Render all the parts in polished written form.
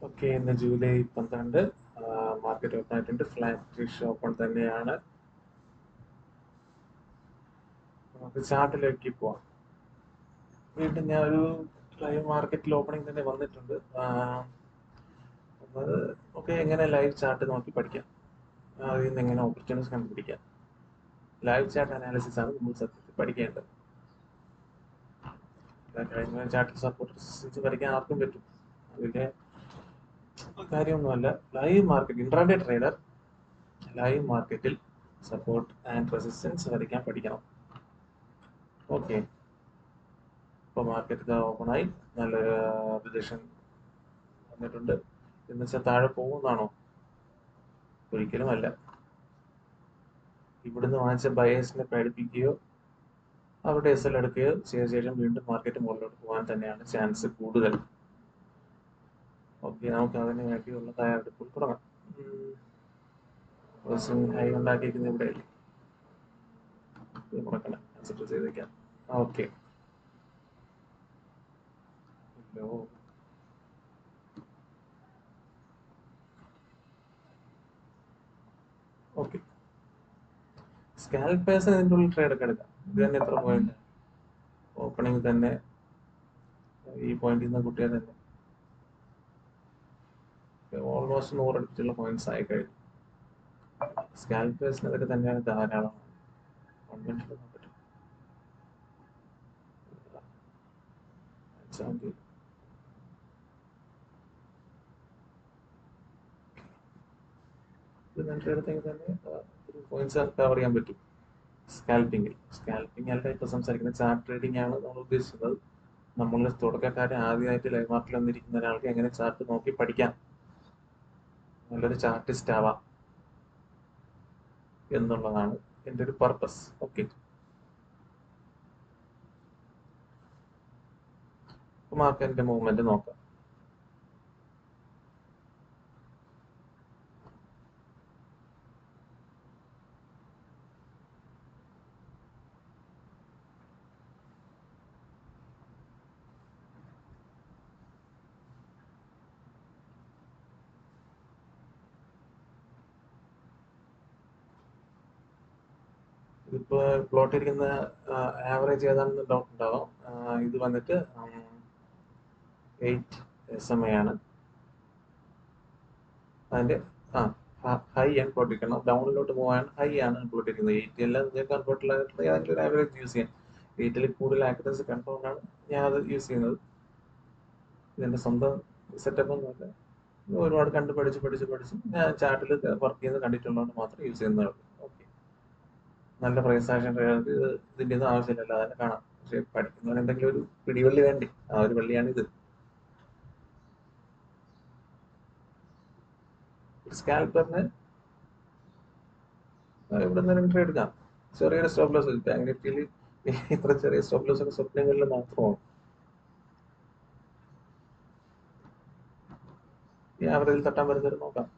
Okay, ഇന്ന് July 12 market open ആയിട്ടുണ്ട്. Flat open തന്നെയാണ്. നമുക്ക് ചാർട്ടിലേക്ക് പോവാം. വീണ്ടും ഞാൻ ഒരു ലൈവ് മാർക്കറ്റിൽ ഓപ്പണിംഗ് തന്നെ വന്നിട്ടുണ്ട്. അത് ഓക്കെ, എങ്ങനെ ലൈവ് ചാർട്ട് നോക്കി പഠിക്കാം, അതിൽ നിന്ന് എങ്ങനെ ഓപ്പർച്യൂണിറ്റീസ് കണ്ടുപിടിക്കാം. ലൈവ് ചാർട്ട് അനാലിസിസ് ആണ് നമ്മൾ സത്യത്തിൽ പഠിക്കേണ്ടത്. കഴിഞ്ഞ ചാർട്ടിൽ സപ്പോർട്ട് റെസിസ്റ്റൻസ് വരയ്ക്കാൻ ആർക്കും പറ്റും. അതിന്റെ കാര്യമൊന്നുമല്ല. Live market intraday trader live മാർക്കറ്റിൽ സപ്പോർട്ട് ആൻഡ് റെസിസ്റ്റൻസ് വരയ്ക്കാൻ പഠിക്കണം. ഓക്കെ, ഇപ്പോൾ മാർക്കറ്റ് ഓപ്പണായി നല്ലൊരു പൊസിഷൻ വന്നിട്ടുണ്ട്. എന്ന് വെച്ചാൽ താഴെ പോകുന്നതാണോ? ഒരിക്കലും അല്ല. ഇവിടുന്ന് വാങ്ങിച്ച ബയേഴ്സിനെ പേടിപ്പിക്കുകയോ അവിടെ എസ് എടുക്കുകയോ ചെയ്ത ശേഷം വീണ്ടും മാർക്കറ്റ് മുകളിലോട്ട് പോകാൻ തന്നെയാണ് ചാൻസ് കൂടുതൽ. ഓക്കെ, നമുക്ക് അതിന് വേണ്ടിയുള്ള തയ്യാറെടുപ്പ് തുടങ്ങാം. ഹൈ ഉണ്ടാക്കിയിരിക്കുന്ന ഇവിടെ മുടക്കണം, കൺസിഡർ ചെയ്തേക്കാം. ഓക്കെ, ഓക്കെ, സ്കാൽപേഴ്സിന് ഇതിൻ്റെ ഉള്ളിൽ ട്രേഡ് ഒക്കെ എടുക്കാം. ഇത് തന്നെ എത്ര പോയിന്റ് ഓപ്പണിംഗ് തന്നെ ഈ പോയിന്റിൽ നിന്ന് കുട്ടിയെ തന്നെ ഓൾമോസ്റ്റ് 100 അടുത്തുള്ള പോയിന്റ്സ് ആയി കഴിഞ്ഞു. സ്കാൽപേഴ്സിന് അതൊക്കെ തന്നെയാണ് ധാരാളം. എടുത്തെങ്കിൽ തന്നെ പോയിന്റ്സ് കവർ ചെയ്യാൻ പറ്റും. സ്കാൽപ്പിംഗ് അല്ല ഇപ്പൊ സംസാരിക്കുന്നത്, ചാർട്ട് ട്രേഡിംഗ് ആണ് നമ്മൾ ഉദ്ദേശിക്കുന്നത്. നമ്മൾ തുടക്കക്കാരെ ആദ്യമായിട്ട് ലൈവ് മാർക്കറ്റിൽ വന്നിരിക്കുന്ന ഒരാൾക്ക് എങ്ങനെ ചാർട്ട് നോക്കി പഠിക്കാം, നല്ലൊരു ചാർട്ടിസ്റ്റ് ആവാം എന്നുള്ളതാണ് എൻ്റെ ഒരു പർപ്പസ്. ഓക്കെ, മാർക്കറ്റിന്റെ മൂവ്മെന്റ് നോക്കാം. ഇതിപ്പോ പ്ലോട്ട് ഇരിക്കുന്ന ആവറേജ് ഏതാണെന്ന് ഡൗട്ട് ഉണ്ടാവാം. ഇത് വന്നിട്ട് 8 SMA ആണ്. അതിന്റെ ഹൈ ആണ് പ്ലോട്ട് ഇരിക്കണം. ഡൗണിലോട്ട് പോകാൻ ഹൈ ആണ് പ്ലോട്ട് ഇരിക്കുന്നത്. 8 അല്ല, നിങ്ങൾക്ക് കംഫർട്ടബിളായിട്ടുള്ള ഏതെങ്കിലും ഒരു ആവറേജ് യൂസ് ചെയ്യാം. 8ൽ കൂടുതൽ ആക്യുറൻസി കണ്ടുകൊണ്ടാണ് ഞാൻ അത് യൂസ് ചെയ്യുന്നത്. ഇതെന്റെ സ്വന്തം സെറ്റപ്പ് ഒന്നുമല്ല, ഒരുപാട് കണ്ട് പഠിച്ച് ഞാൻ ചാർട്ടിൽ വർക്ക് ചെയ്യുന്നത് കണ്ടിട്ടുള്ളതുകൊണ്ട് മാത്രം യൂസ് ചെയ്യുന്നതാണ്. ഓക്കെ, നല്ല പ്രൈസ് ആക്ഷൻ ഇതിന്റെ ഒന്നും ആവശ്യമില്ല, അതന്നെ കാണാം. പക്ഷെ പഠിക്കുന്നവന് എന്തെങ്കിലും ഒരു പിടിവള്ളി വേണ്ടേ, ആ ഒരു വള്ളിയാണിത്. സ്കാൽപ്പറിന് ഇവിടെ നിന്ന് എൻട്രി എടുക്കാം. ചെറിയൊരു സ്റ്റോപ്പ് ലോസ്. ബാങ്ക് നിഫ്റ്റിയിൽ ഇത്ര ചെറിയ സ്റ്റോപ്പ് ലോസ് ഒക്കെ സ്വപ്നങ്ങളിൽ മാത്രമാണ്. ഈ ആവറേജിൽ തട്ടാൻ വരുന്നത് നോക്കാം.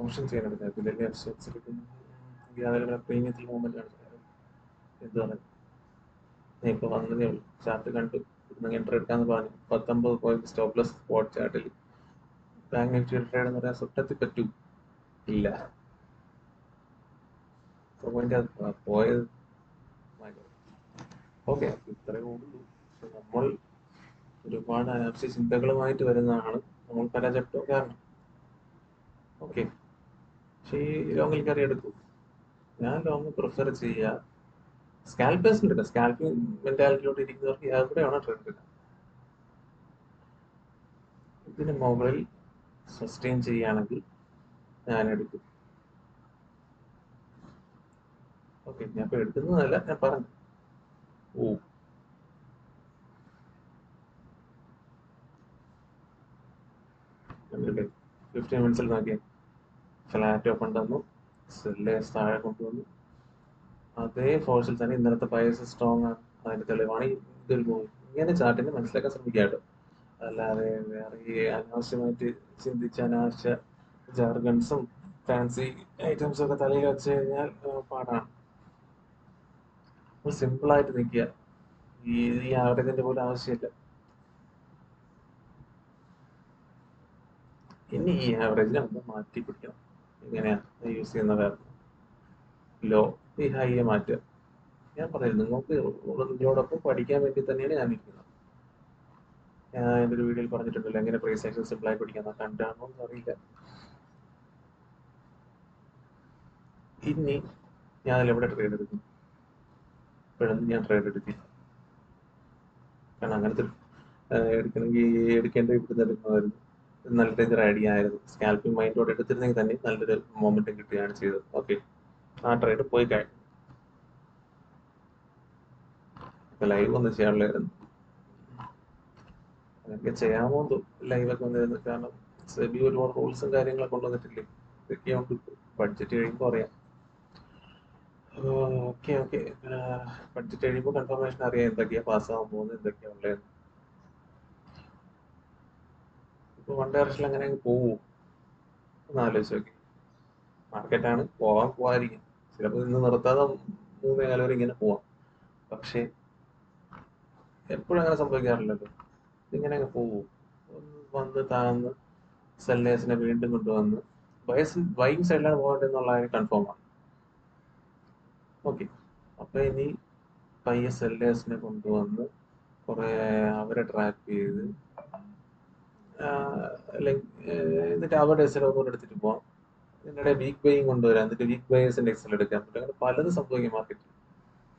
ഓപ്ഷൻ ചെയ്യാനെടുക്കാം. ഇതിലേക്ക് എഫ്സെറ്റ്സ് എടുക്കുന്ന പ്രീമിയത്തിൽ മൂവ്മെന്റ് കാണിച്ചാൽ എന്താണ് ഇപ്പോൾ വന്നതേ ഉള്ളൂ. ചാർട്ട് കണ്ടു, ഇവിടുന്ന് എൻട്രി എടുക്കാന്ന് പറഞ്ഞു. 19 പോയിന്റ് സ്റ്റോപ്പ് ലോസ് സ്പോട്ട് ചാർട്ടിൽ. ബാങ്ക് നിഫ്റ്റി ട്രേഡ് എന്ന് പറയാൻ സ്വപ്നത്തിൽ പറ്റൂ ഇല്ല. പോയിന്റ് പോയത്. ഓക്കെ, ഇത്രയേ ഉള്ളൂ. നമ്മൾ ഒരുപാട് അനാവശ്യ ചിന്തകളുമായിട്ട് വരുന്നതാണ് നമ്മൾ പരാജയപ്പെട്ടു കാരണം. ഓക്കെ, പക്ഷേ ഈ ലോങ്ങിൽ കയറി എടുക്കും. ഞാൻ ലോങ് പ്രിഫർ ചെയ്യുക. സ്കാൽപ്പേഴ്സ് ഉണ്ട്, സ്കാൽപ്പിംഗ് മെന്റാലിറ്റിയിലോട്ട് ഇരിക്കുന്നവർക്ക് എവിടെയാണോ ട്രെൻഡ് എടുക്കുക. ഇതിന് മുകളിൽ സസ്റ്റെയിൻ ചെയ്യുകയാണെങ്കിൽ ഞാൻ എടുക്കും. ഓക്കെ, ഞാൻ ഇപ്പൊ എടുക്കുന്നതല്ല, ഞാൻ പറഞ്ഞു. 15 മിനിറ്റ്സിൽ നോക്കിയാൽ ഫ്ലാറ്റ് ഓപ്പൺ തന്നു, സെല്ലേഴ്സ് താഴെ കൊണ്ടുവന്നു. അതേ ഫോഴ്സിൽ തന്നെ ഇന്നലത്തെ ബയേഴ്സ് സ്ട്രോങ് ആണ്. അതിന്റെ തെളിവാണ് ഇതിൽ പോകും. ഇങ്ങനെ ചാർട്ടിനെ മനസ്സിലാക്കാൻ ശ്രമിക്കുക കേട്ടോ. അല്ലാതെ വേറെ ഈ അനാവശ്യമായിട്ട് ചിന്തിച്ച് അനാവശ്യ ജാർഗൺസും ഫാൻസി ഐറ്റംസും ഒക്കെ തലയിൽ വെച്ച് കഴിഞ്ഞാൽ പാടാണ്. സിമ്പിളായിട്ട് നിൽക്കുക. ഈ ആവറേജിന്റെ പോലും ആവശ്യമില്ല. ഇനി ഈ ആവറേജിനെ ഒന്ന് മാറ്റി പിടിക്കണം. എങ്ങനെയാ യൂസ് ചെയ്യുന്ന കാരണം ലോ ഈ ഹൈയെ മാറ്റുക. ഞാൻ പറയുന്നത് നിങ്ങൾക്ക് നിങ്ങളോടൊപ്പം പഠിക്കാൻ വേണ്ടി തന്നെയാണ് ഞാൻ ഇരിക്കുന്നത്. ഞാൻ എൻ്റെ ഒരു വീഡിയോയിൽ പറഞ്ഞിട്ടുണ്ടല്ലോ എങ്ങനെ പ്രൈസ് ആക്ഷൻ സിമ്പിളായി പഠിക്കാൻ. കണ്ടാണോ എന്ന് അറിയില്ല. ഇനി ഞാൻ അതിലെവിടെ ട്രേഡ് എടുക്കും? ഇപ്പോഴൊന്നും ഞാൻ ട്രേഡ് എടുക്കില്ല. കാരണം അങ്ങനത്തെ എടുക്കണമെങ്കിൽ എടുക്കേണ്ട ഇവിടുന്ന് എടുക്കണമായിരുന്നു. നല്ല ഡേഞ്ചർ ഐഡിയ ആയിരുന്നു. സ്കാൽപ്പിംഗ് മൈൻഡോടെ എടുത്തിരുന്നെങ്കിൽ തന്നെ നല്ലൊരു മൊമെന്റം കിട്ടുകയാണ് ചെയ്തത്. ഓക്കെ, ആ ട്രേഡ് പോയി കഴിഞ്ഞു. ലൈവ് ഒന്നും ചെയ്യാനുള്ളായിരുന്നു. അതൊക്കെ ചെയ്യാമോ ലൈവൊക്കെ വന്നിരുന്നു. കാരണം സെബി ഒരുപാട് റൂൾസും കാര്യങ്ങളൊക്കെ കൊണ്ടുവന്നിട്ടില്ലേ. ഇതൊക്കെയുണ്ട്. ബഡ്ജറ്റ് കഴിയുമ്പോൾ അറിയാം. ഓക്കെ ഓക്കെ, ബഡ്ജറ്റ് കഴിയുമ്പോൾ കൺഫർമേഷൻ അറിയാം എന്തൊക്കെയാ പാസ്സാകാൻ പോകുന്നത്, എന്തൊക്കെയാ ഉള്ളത്. ഇപ്പൊ വൺ ഡയറക്ഷനിൽ അങ്ങനെ അങ്ങ് പോവൂ ഒന്ന് ആലോചിച്ച് നോക്കി. മാർക്കറ്റാണ്, പോവാതിരിക്കും. ചിലപ്പോൾ ഇന്ന് നിർത്താതെ 3 കാലം വരെ ഇങ്ങനെ പോവാം. പക്ഷെ എപ്പോഴും അങ്ങനെ സംഭവിക്കാറില്ലല്ലോ. ഇതിങ്ങനെ അങ്ങ് പോവൂ. വന്ന് താഴ്ന്ന് സെല്ലേഴ്സിനെ വീണ്ടും കൊണ്ടുവന്ന് ബൈങ് സൈഡിലാണ് പോകേണ്ടതെന്നുള്ള കാര്യം കൺഫേം ആണ്. ഓക്കെ, അപ്പൊ ഇനി പയ്യെ സെല്ലേഴ്സിനെ കൊണ്ടുവന്ന് കുറെ അവരെ ട്രാപ്പ് ചെയ്ത് എന്നിട്ട് അവരുടെ എക്സൽ ഒന്നുകൂടെ എടുത്തിട്ട് പോവാം. ഇതിനിടെ വീക്ക് ബൈയും കൊണ്ടുവരാം. എന്നിട്ട് വീക്ക് ബയേഴ്സിന്റെ എക്സൽ എടുക്കാൻ പറ്റും. അങ്ങനെ പലതും സംഭവിക്കും മാർക്കറ്റിൽ.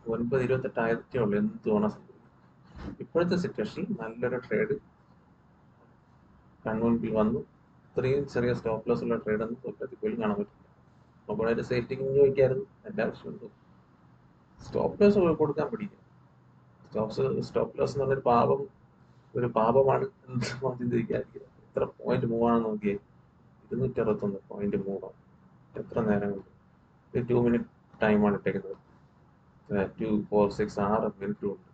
9-28 ഉള്ളു എന്തുവാണ് സംഭവിക്കും. ഇപ്പോഴത്തെ സിറ്റുവേഷനിൽ നല്ലൊരു ട്രേഡ് കൺമുൻപിൽ വന്നു. ഇത്രയും ചെറിയ സ്റ്റോപ്പ് ലോസ് ഉള്ള ട്രേഡ് ഒന്നും സ്വപ്നത്തിൽ പോലും കാണാൻ പറ്റില്ല. നമുക്കൊരു സേഫ്റ്റി കിങ് വയ്ക്കായിരുന്നു. എൻ്റെ ആവശ്യമുണ്ട്. സ്റ്റോപ്പ് ലോസ് കൊടുക്കാൻ പഠിക്കും. സ്റ്റോപ്പ് ലോസ് എന്ന് പറഞ്ഞൊരു ഒരു പാപമാണ് എന്ന് ചിന്തിക്കാതിരിക്കുക. എത്ര പോയിന്റ് മൂവ് ആണെന്ന് നോക്കിയേ. 261 പോയിന്റ് മൂവ്. എത്ര നേരം കൊണ്ട്? 2 മിനിറ്റ് ടൈമാണ് ഇട്ടേക്കുന്നത്. 2, 4, 6, 6 മിനിറ്റും ഉണ്ട്.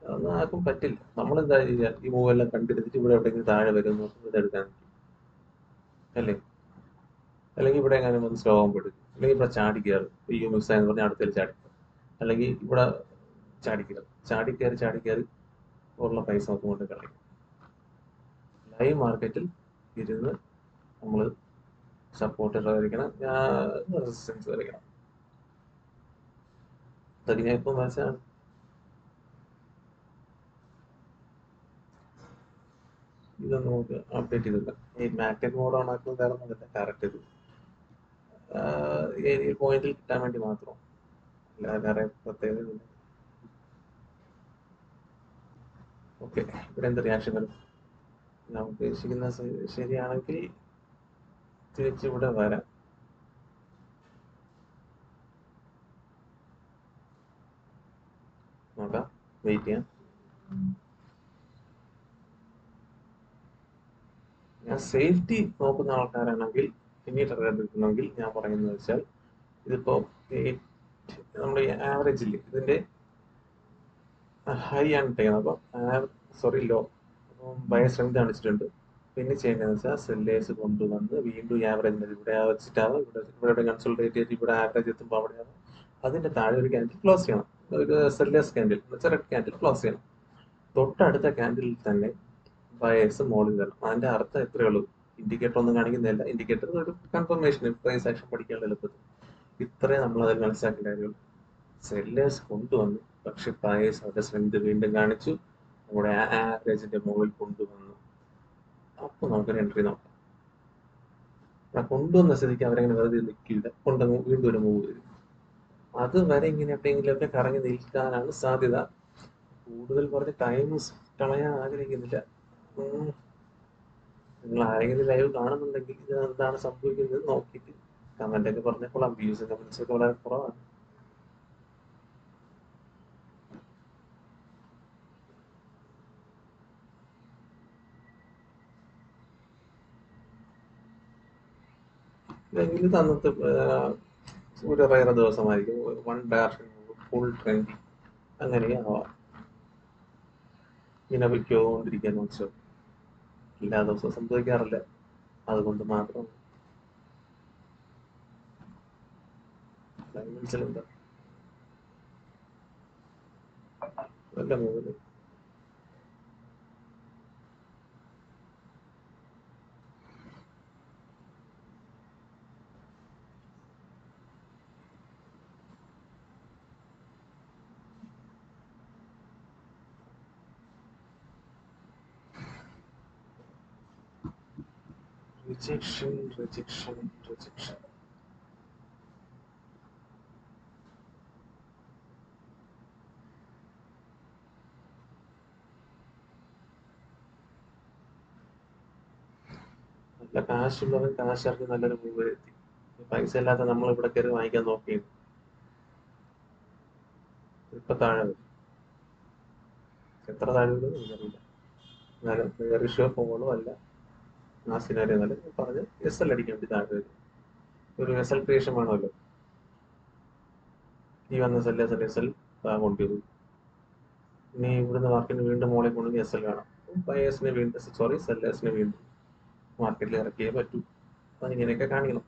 അതൊന്നും ആർക്കും പറ്റില്ല. നമ്മളെന്താ ചെയ്യുക? ഈ മൂവ് എല്ലാം കണ്ടിരുന്നിട്ട് ഇവിടെ എവിടെയെങ്കിലും താഴെ വരുന്നു ഇതെടുക്കാൻ അല്ലേ? അല്ലെങ്കിൽ ഇവിടെ എങ്ങനെ ഒന്ന് സ്ലോ ആകുമ്പോൾ എടുക്കും. അല്ലെങ്കിൽ ഇവിടെ ചാടി കയറും. ഈ മിക്സ് ആയെന്ന് പറഞ്ഞാൽ അടുത്തേക്ക് ചാടി, അല്ലെങ്കിൽ ഇവിടെ ചാടി കയറി ഉള്ള പൈസ നമുക്ക് കൊണ്ട് കളയും. ലൈവ് മാർക്കറ്റിൽ ഇരുന്ന് നമ്മൾ സപ്പോർട്ട് വരയ്ക്കണം, റെസിസ്റ്റൻസ് വരയ്ക്കണം. അതൊക്കെ ഞാൻ ഇപ്പം വരച്ചാണ്. ഇതൊന്ന് നമുക്ക് അപ്ഡേറ്റ് ചെയ്തില്ല. ഈ മാഗ്നറ്റ് മോഡ് ഓൺ ആക്കുന്നത് വേറെ ഒന്നുമില്ല, കറക്റ്റ് ഇത് ഏരിയ പോയിന്റിൽ കിട്ടാൻ വേണ്ടി മാത്രം, അല്ലാതെ വേറെ പ്രത്യേകത. ഓക്കെ, ഇവിടെ എന്ത് റിയാക്ഷൻ വരും? ഞാൻ ഉദ്ദേശിക്കുന്ന ശരിയാണെങ്കിൽ തിരിച്ചിവിടെ വരാം. നോക്കാം, വെയിറ്റ് ചെയ്യാം. ഞാൻ സേഫ്റ്റി നോക്കുന്ന ആൾക്കാരാണെങ്കിൽ പിന്നീട് എടുക്കണമെങ്കിൽ ഞാൻ പറയുന്നത് വെച്ചാൽ ഇതിപ്പോ നമ്മുടെ ആവറേജ് ഇല്ലേ, ഇതിന്റെ ഹൈ ആണ് ഇട്ടേക്കുന്നത്. അപ്പം ലോ, അപ്പം ബയ സ്ട്രെങ്ത് കാണിച്ചിട്ടുണ്ട്. പിന്നെ ചെയ്യേണ്ടതെന്ന് വെച്ചാൽ സെല്ലേഴ്സ് കൊണ്ടുവന്ന് വീണ്ടും ഈ ആവറേജ് ഇവിടെ വെച്ചിട്ടാവും, ഇവിടെ കൺസൾട്ടേറ്റ് ചെയ്തിട്ട് ഇവിടെ ആവറേജ് എത്തുമ്പോൾ അവിടെയാണ് അതിന്റെ താഴെ ഒരു ക്യാൻഡിൽ ക്ലോസ് ചെയ്യണം. ഒരു sellers candle red candle close ചെയ്യണം. തൊട്ടടുത്ത ക്യാൻഡിലിൽ തന്നെ ബയേഴ്സ് മോളിൽ വരണം. അതിന്റെ അർത്ഥം എത്രയേ ഉള്ളൂ. ഇൻഡിക്കേറ്റർ ഒന്നും കാണിക്കുന്നില്ല. ഇൻഡിക്കേറ്റർ ഒരു കൺഫർമേഷൻ, പ്രൈസ് ആക്ഷൻ പഠിക്കാനുള്ള എളുപ്പത്തിൽ ഇത്രേ നമ്മൾ അതിൽ മനസ്സിലാക്കേണ്ട കാര്യമുള്ളൂ. സെല്ലേഴ്സ് കൊണ്ടുവന്നു, പക്ഷെ ബയേഴ്സ് അവരുടെ സ്ട്രെങ്ത് വീണ്ടും കാണിച്ചു, നമ്മുടെ ആവറേജിന്റെ മുകളിൽ കൊണ്ടുവന്നു. അപ്പൊ നമുക്കൊരു എൻട്രി നോക്കാം. കൊണ്ടുവന്ന സ്ഥിതിക്ക് അവരെങ്ങനെ വെറുതെ നിൽക്കില്ല, കൊണ്ടുവന്ന് വീണ്ടും ഒരു മൂവ് വരും. അത് വരെ ഇങ്ങനെ എവിടെയെങ്കിലുമൊക്കെ കറങ്ങി നിൽക്കാനാണ് സാധ്യത. കൂടുതൽ പറഞ്ഞ് ടൈം കളയാൻ ആഗ്രഹിക്കുന്നില്ല. നിങ്ങൾ ആരെങ്കിലും ലൈവ് കാണുന്നുണ്ടെങ്കിൽ ഇത് എന്താണ് സംഭവിക്കുന്നത് നോക്കിയിട്ട് കമന്റ് ഒക്കെ പറഞ്ഞപ്പോഴാണ്. വ്യൂസ് കമന്റ്സ് ഒക്കെ വളരെ കുറവാണ്. ഇല്ലെങ്കിൽ തന്നത്തെ ഒരു റയർ ദിവസമായിരിക്കും. 1 ഡയറക്ഷൻ ഫുൾ ട്രെൻഡ് അങ്ങനെ ആവാം. ഇങ്ങനെ പൊയ്ക്കോണ്ടിരിക്കാൻ വെച്ചോ. എല്ലാ ദിവസവും സംഭവിക്കാറില്ല, അതുകൊണ്ട് മാത്രം. മനസ്സിലെന്താ നല്ല മൂവില് റിജക്ഷൻ റിജക്ഷൻ റിജക്ഷൻ. നല്ല കാശുള്ളവൻ കാശിറക്കി നല്ലൊരു മൂവ് എത്തി. പൈസ ഇല്ലാത്ത നമ്മൾ ഇവിടെ കയറി വാങ്ങിക്കാൻ നോക്കി ഇപ്പൊ താഴെ വരും. എത്ര താഴെ വരും എനിക്കറിയില്ല. എന്നാലും റിഷോ ഫോണും അല്ല ആ സിനാരി എന്നാലും പറഞ്ഞ് എസ് എൽ അടിക്കാൻ വേണ്ടി താഴെ വരും. ഒരു എസ് എൽ ക്രിയേഷൻ വേണമല്ലോ. ഈ വന്ന എസ് എൽ കൊണ്ടുവരും. ഇനി ഇവിടുന്ന് മാർക്കറ്റിന് വീണ്ടും മോളിൽ കൊണ്ടുവന്ന് എസ് എൽ വേണം. ബയേഴ്സിനെ വീണ്ടും സെല്ലേഴ്സിനെ വീണ്ടും മാർക്കറ്റിൽ ഇറക്കിയേ പറ്റൂ. അതിങ്ങനെയൊക്കെ കാണിക്കണം.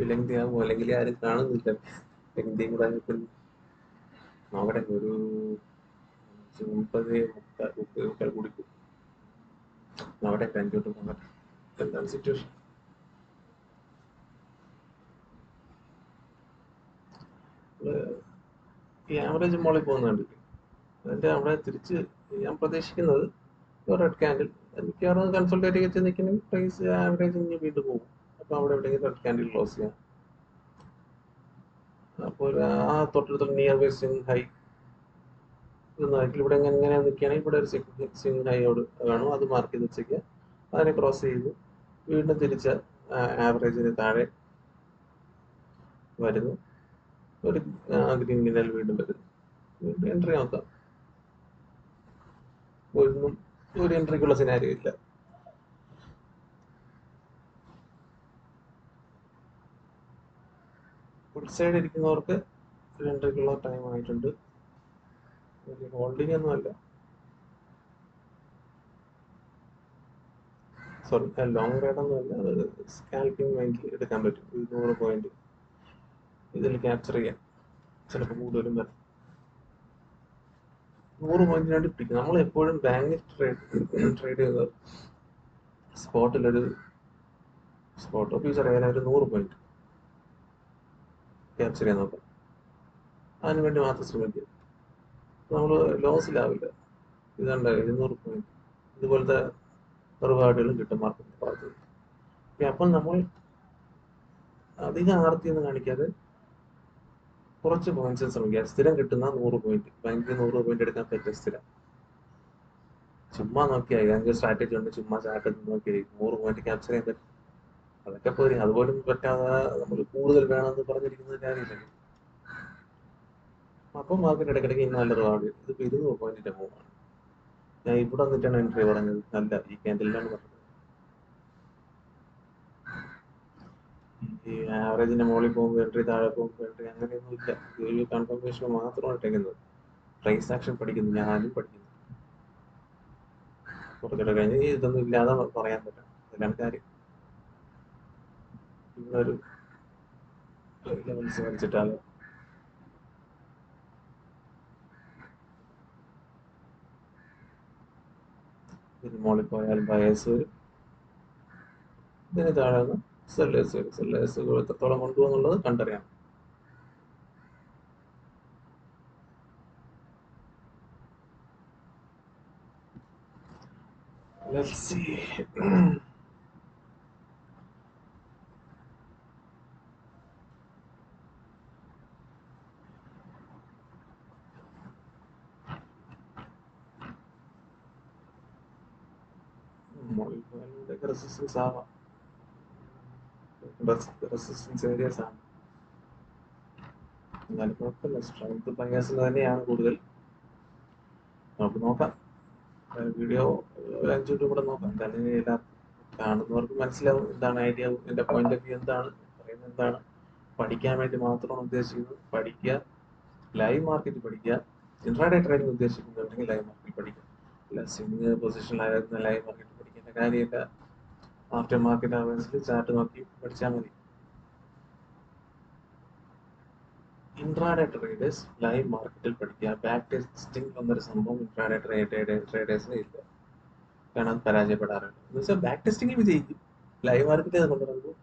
ലെങ്തി ആകുമോ അല്ലെങ്കിൽ ആരും കാണുന്നില്ല. ലെങ്തിയും കൂടെ നോക്കട്ടെ, ഒരു 30 കുടിക്കും. അവിടെ 5 നോക്കട്ടെ എന്താണ് സിറ്റുവേഷൻ. ഈ ആവറേജ് മോളിൽ പോകുന്നുണ്ട്. അതിന്റെ അവിടെ തിരിച്ച് ഞാൻ പ്രതീക്ഷിക്കുന്നത് റെഡ് ക്യാൻഡിൽ മിക്കവാറും കൺസൾട്ടേറ്റ് വെച്ച് നിൽക്കുന്ന പ്രൈസ് ആവറേജ് ഇനി വീണ്ടും പോകും. അപ്പൊ അവിടെ എവിടെയെങ്കിലും റെഡ് ക്യാൻഡിൽ ക്ലോസ് ചെയ്യാം. അപ്പോൾ ആ തൊട്ടടുത്ത നിയർ ബൈ സ്വിംഗ് ഹൈ ഇവിടെ എങ്ങനെ നിൽക്കുകയാണെങ്കിൽ ഇവിടെ ഒരു സ്വിംഗ് ഹൈ അവിടെ കാണും. അത് മാർക്ക് ചെയ്ത് വെച്ചേക്കുക. അതിനെ ക്രോസ് ചെയ്ത് വീണ്ടും തിരിച്ച ആവറേജിന് താഴെ വരുന്നു. ഒരു ഗ്രീൻ മിനൽ വീണ്ടും വരുന്നു. വീണ്ടും എൻട്രി നോക്കാം. ഒന്നും ഒരു എൻട്രിക്കുള്ള സിനാരിയോ ഇല്ല. ഫുൾ സൈഡ് ഇരിക്കുന്നവർക്ക് ഒരു എൻട്രിക്കുള്ള ടൈം ആയിട്ടുണ്ട്. ഹോൾഡിംഗ് ഒന്നും അല്ല, സോറി ലോങ് റൈഡ് ഒന്നും അല്ല. അത് സ്കാൽപ്പിംഗ് വേണ്ടി എടുക്കാൻ പറ്റും. 100 പോയിന്റ് ഇതിൽ ക്യാപ്ചർ ചെയ്യാം. ചിലപ്പോൾ കൂടുതലും വരും. 100 പോയിന്റിന് വേണ്ടി പിടിക്കും. നമ്മൾ എപ്പോഴും ബാങ്കിൽ ട്രേഡ് ചെയ്ത സ്പോട്ടിലൊരു സ്പോട്ട് ഓഫീസർ ആയാലും ഒരു 100 പോയിന്റ് ക്യാപ്ചർ ചെയ്യാൻ നോക്കാം. അതിന് വേണ്ടി മാത്രം ശ്രമിക്കുക. നമ്മൾ ലോസിലാവില്ല. ഇതുണ്ട് 200 പോയിന്റ് ഇതുപോലത്തെ റിവാർഡുകളും കിട്ടും മാർക്കറ്റിൽ ഭാഗത്ത്. അപ്പം നമ്മൾ അധികം ആർത്തിയൊന്നും കാണിക്കാതെ കുറച്ച് പോയിന്റ്സ് ശ്രമിക്കുക. സ്ഥിരം കിട്ടുന്ന 100 പോയിന്റ്, ബാങ്കിൽ 100 പോയിന്റ് എടുക്കാൻ പറ്റിയ സ്ഥിരം. ചുമ്മാ നോക്കിയാൽ അതിന്റെ സ്ട്രാറ്റജി ഉണ്ട്. ചുമ്മാ ചാർട്ട് നോക്കിയാൽ 100 പോയിന്റ് ക്യാപ്ചർ ചെയ്യാൻ പറ്റും. അതൊക്കെ പോരി. അതുപോലും പറ്റാതെ നമ്മൾ കൂടുതൽ വേണമെന്ന് പറഞ്ഞിരിക്കുന്നത് കാര്യമില്ലല്ലോ. അപ്പം മാർക്കറ്റ് ഇടയ്ക്കിടയ്ക്ക് നല്ല റിവാർഡ്. ഇതിപ്പോ 200 പോയിന്റിന്റെ മൂവാണ്. ഞാൻ ഇവിടെ വന്നിട്ടാണ് എൻട്രി പറഞ്ഞത്. അല്ല, ഈ ക്യാൻഡലിലാണ് പറഞ്ഞത്. ഈ ആവറേജിന്റെ മുകളിൽ പോകുമ്പോൾ എൻട്രി, താഴെ പോകുമ്പോൾ എൻട്രി, അങ്ങനെയൊന്നും ഇല്ല. ഈ കൺഫർമേഷൻ മാത്രമാണ് ഇട്ടേക്കുന്നത്. പ്രൈസ് ആക്ഷൻ പഠിക്കുന്നു, ഞാനും പഠിക്കുന്നു. കുറച്ചുകൂടെ കഴിഞ്ഞ് ഇതൊന്നും ഇല്ലാതെ പറയാൻ പറ്റും. അതിലാണ് കാര്യം. ഇന്നൊരു ലെവൽസ് കളിച്ചിട്ടാണ് ഇതിന് മുകളിൽ പോയാൽ ബയേഴ്സ് വരും. ഇതിന് താഴെ സെല്ലേഴ്സ് വരും. സെല്ലേഴ്സ് എത്രത്തോളം കൊണ്ടുപോകുന്നുള്ളത് കണ്ടറിയാം. Let's see. മുകളിൽ പോയാൽ റെസിസ്റ്റൻസ് ആവാം. റെസിസ്റ്റൻസ് ഏരിയസ് ആണ്. എന്നാലും കുഴപ്പമില്ല, സ്ട്രെങ്ത് ബയേഴ്സിൽ തന്നെയാണ് കൂടുതൽ. നമുക്ക് നോക്കാം, വീഡിയോ ഒരു 5 മിനിറ്റ് കൂടെ നോക്കാം. എന്തായാലും എല്ലാ കാണുന്നവർക്ക് മനസ്സിലാവും എന്താണ് ഐഡിയ, എൻ്റെ പോയിന്റ് ഓഫ് വ്യൂ എന്താണ്, പറയുന്നത് എന്താണ്. പഠിക്കാൻ വേണ്ടി മാത്രമാണ് ഉദ്ദേശിക്കുന്നത്. പഠിക്കുക, ലൈവ് മാർക്കറ്റ് പഠിക്കുക. ഇൻട്രാഡേ ട്രേഡിംഗ് ഉദ്ദേശിക്കുന്നുണ്ടെങ്കിൽ ലൈവ് മാർക്കറ്റ് പഠിക്കുക. അല്ല സ്വിംഗ് പൊസിഷനിലായിരുന്ന ലൈവ് മാർക്കറ്റ് പഠിക്കേണ്ട കാര്യമില്ല. ആഫ്റ്റർ മാർക്കറ്റ് അവേഴ്സിൽ ചാർട്ട് നോക്കി പഠിച്ചാൽ മതി. ഇൻട്രാഡേ ട്രേഡേഴ്സ് ലൈവ് മാർക്കറ്റിൽ പഠിക്കുക. ബാക്ക് ടെസ്റ്റിംഗ് എന്നൊരു സംഭവം ഇൻട്രാഡേ ട്രേഡേഴ്സിന് ഇല്ല. കാരണം അത് പരാജയപ്പെടാറുണ്ട്. എന്ന് വെച്ചാൽ ബാക്ക് ടെസ്റ്റിംഗ് വിജയിക്കും, ലൈവ് മാർക്കറ്റ് കൊണ്ടുവരുമ്പോൾ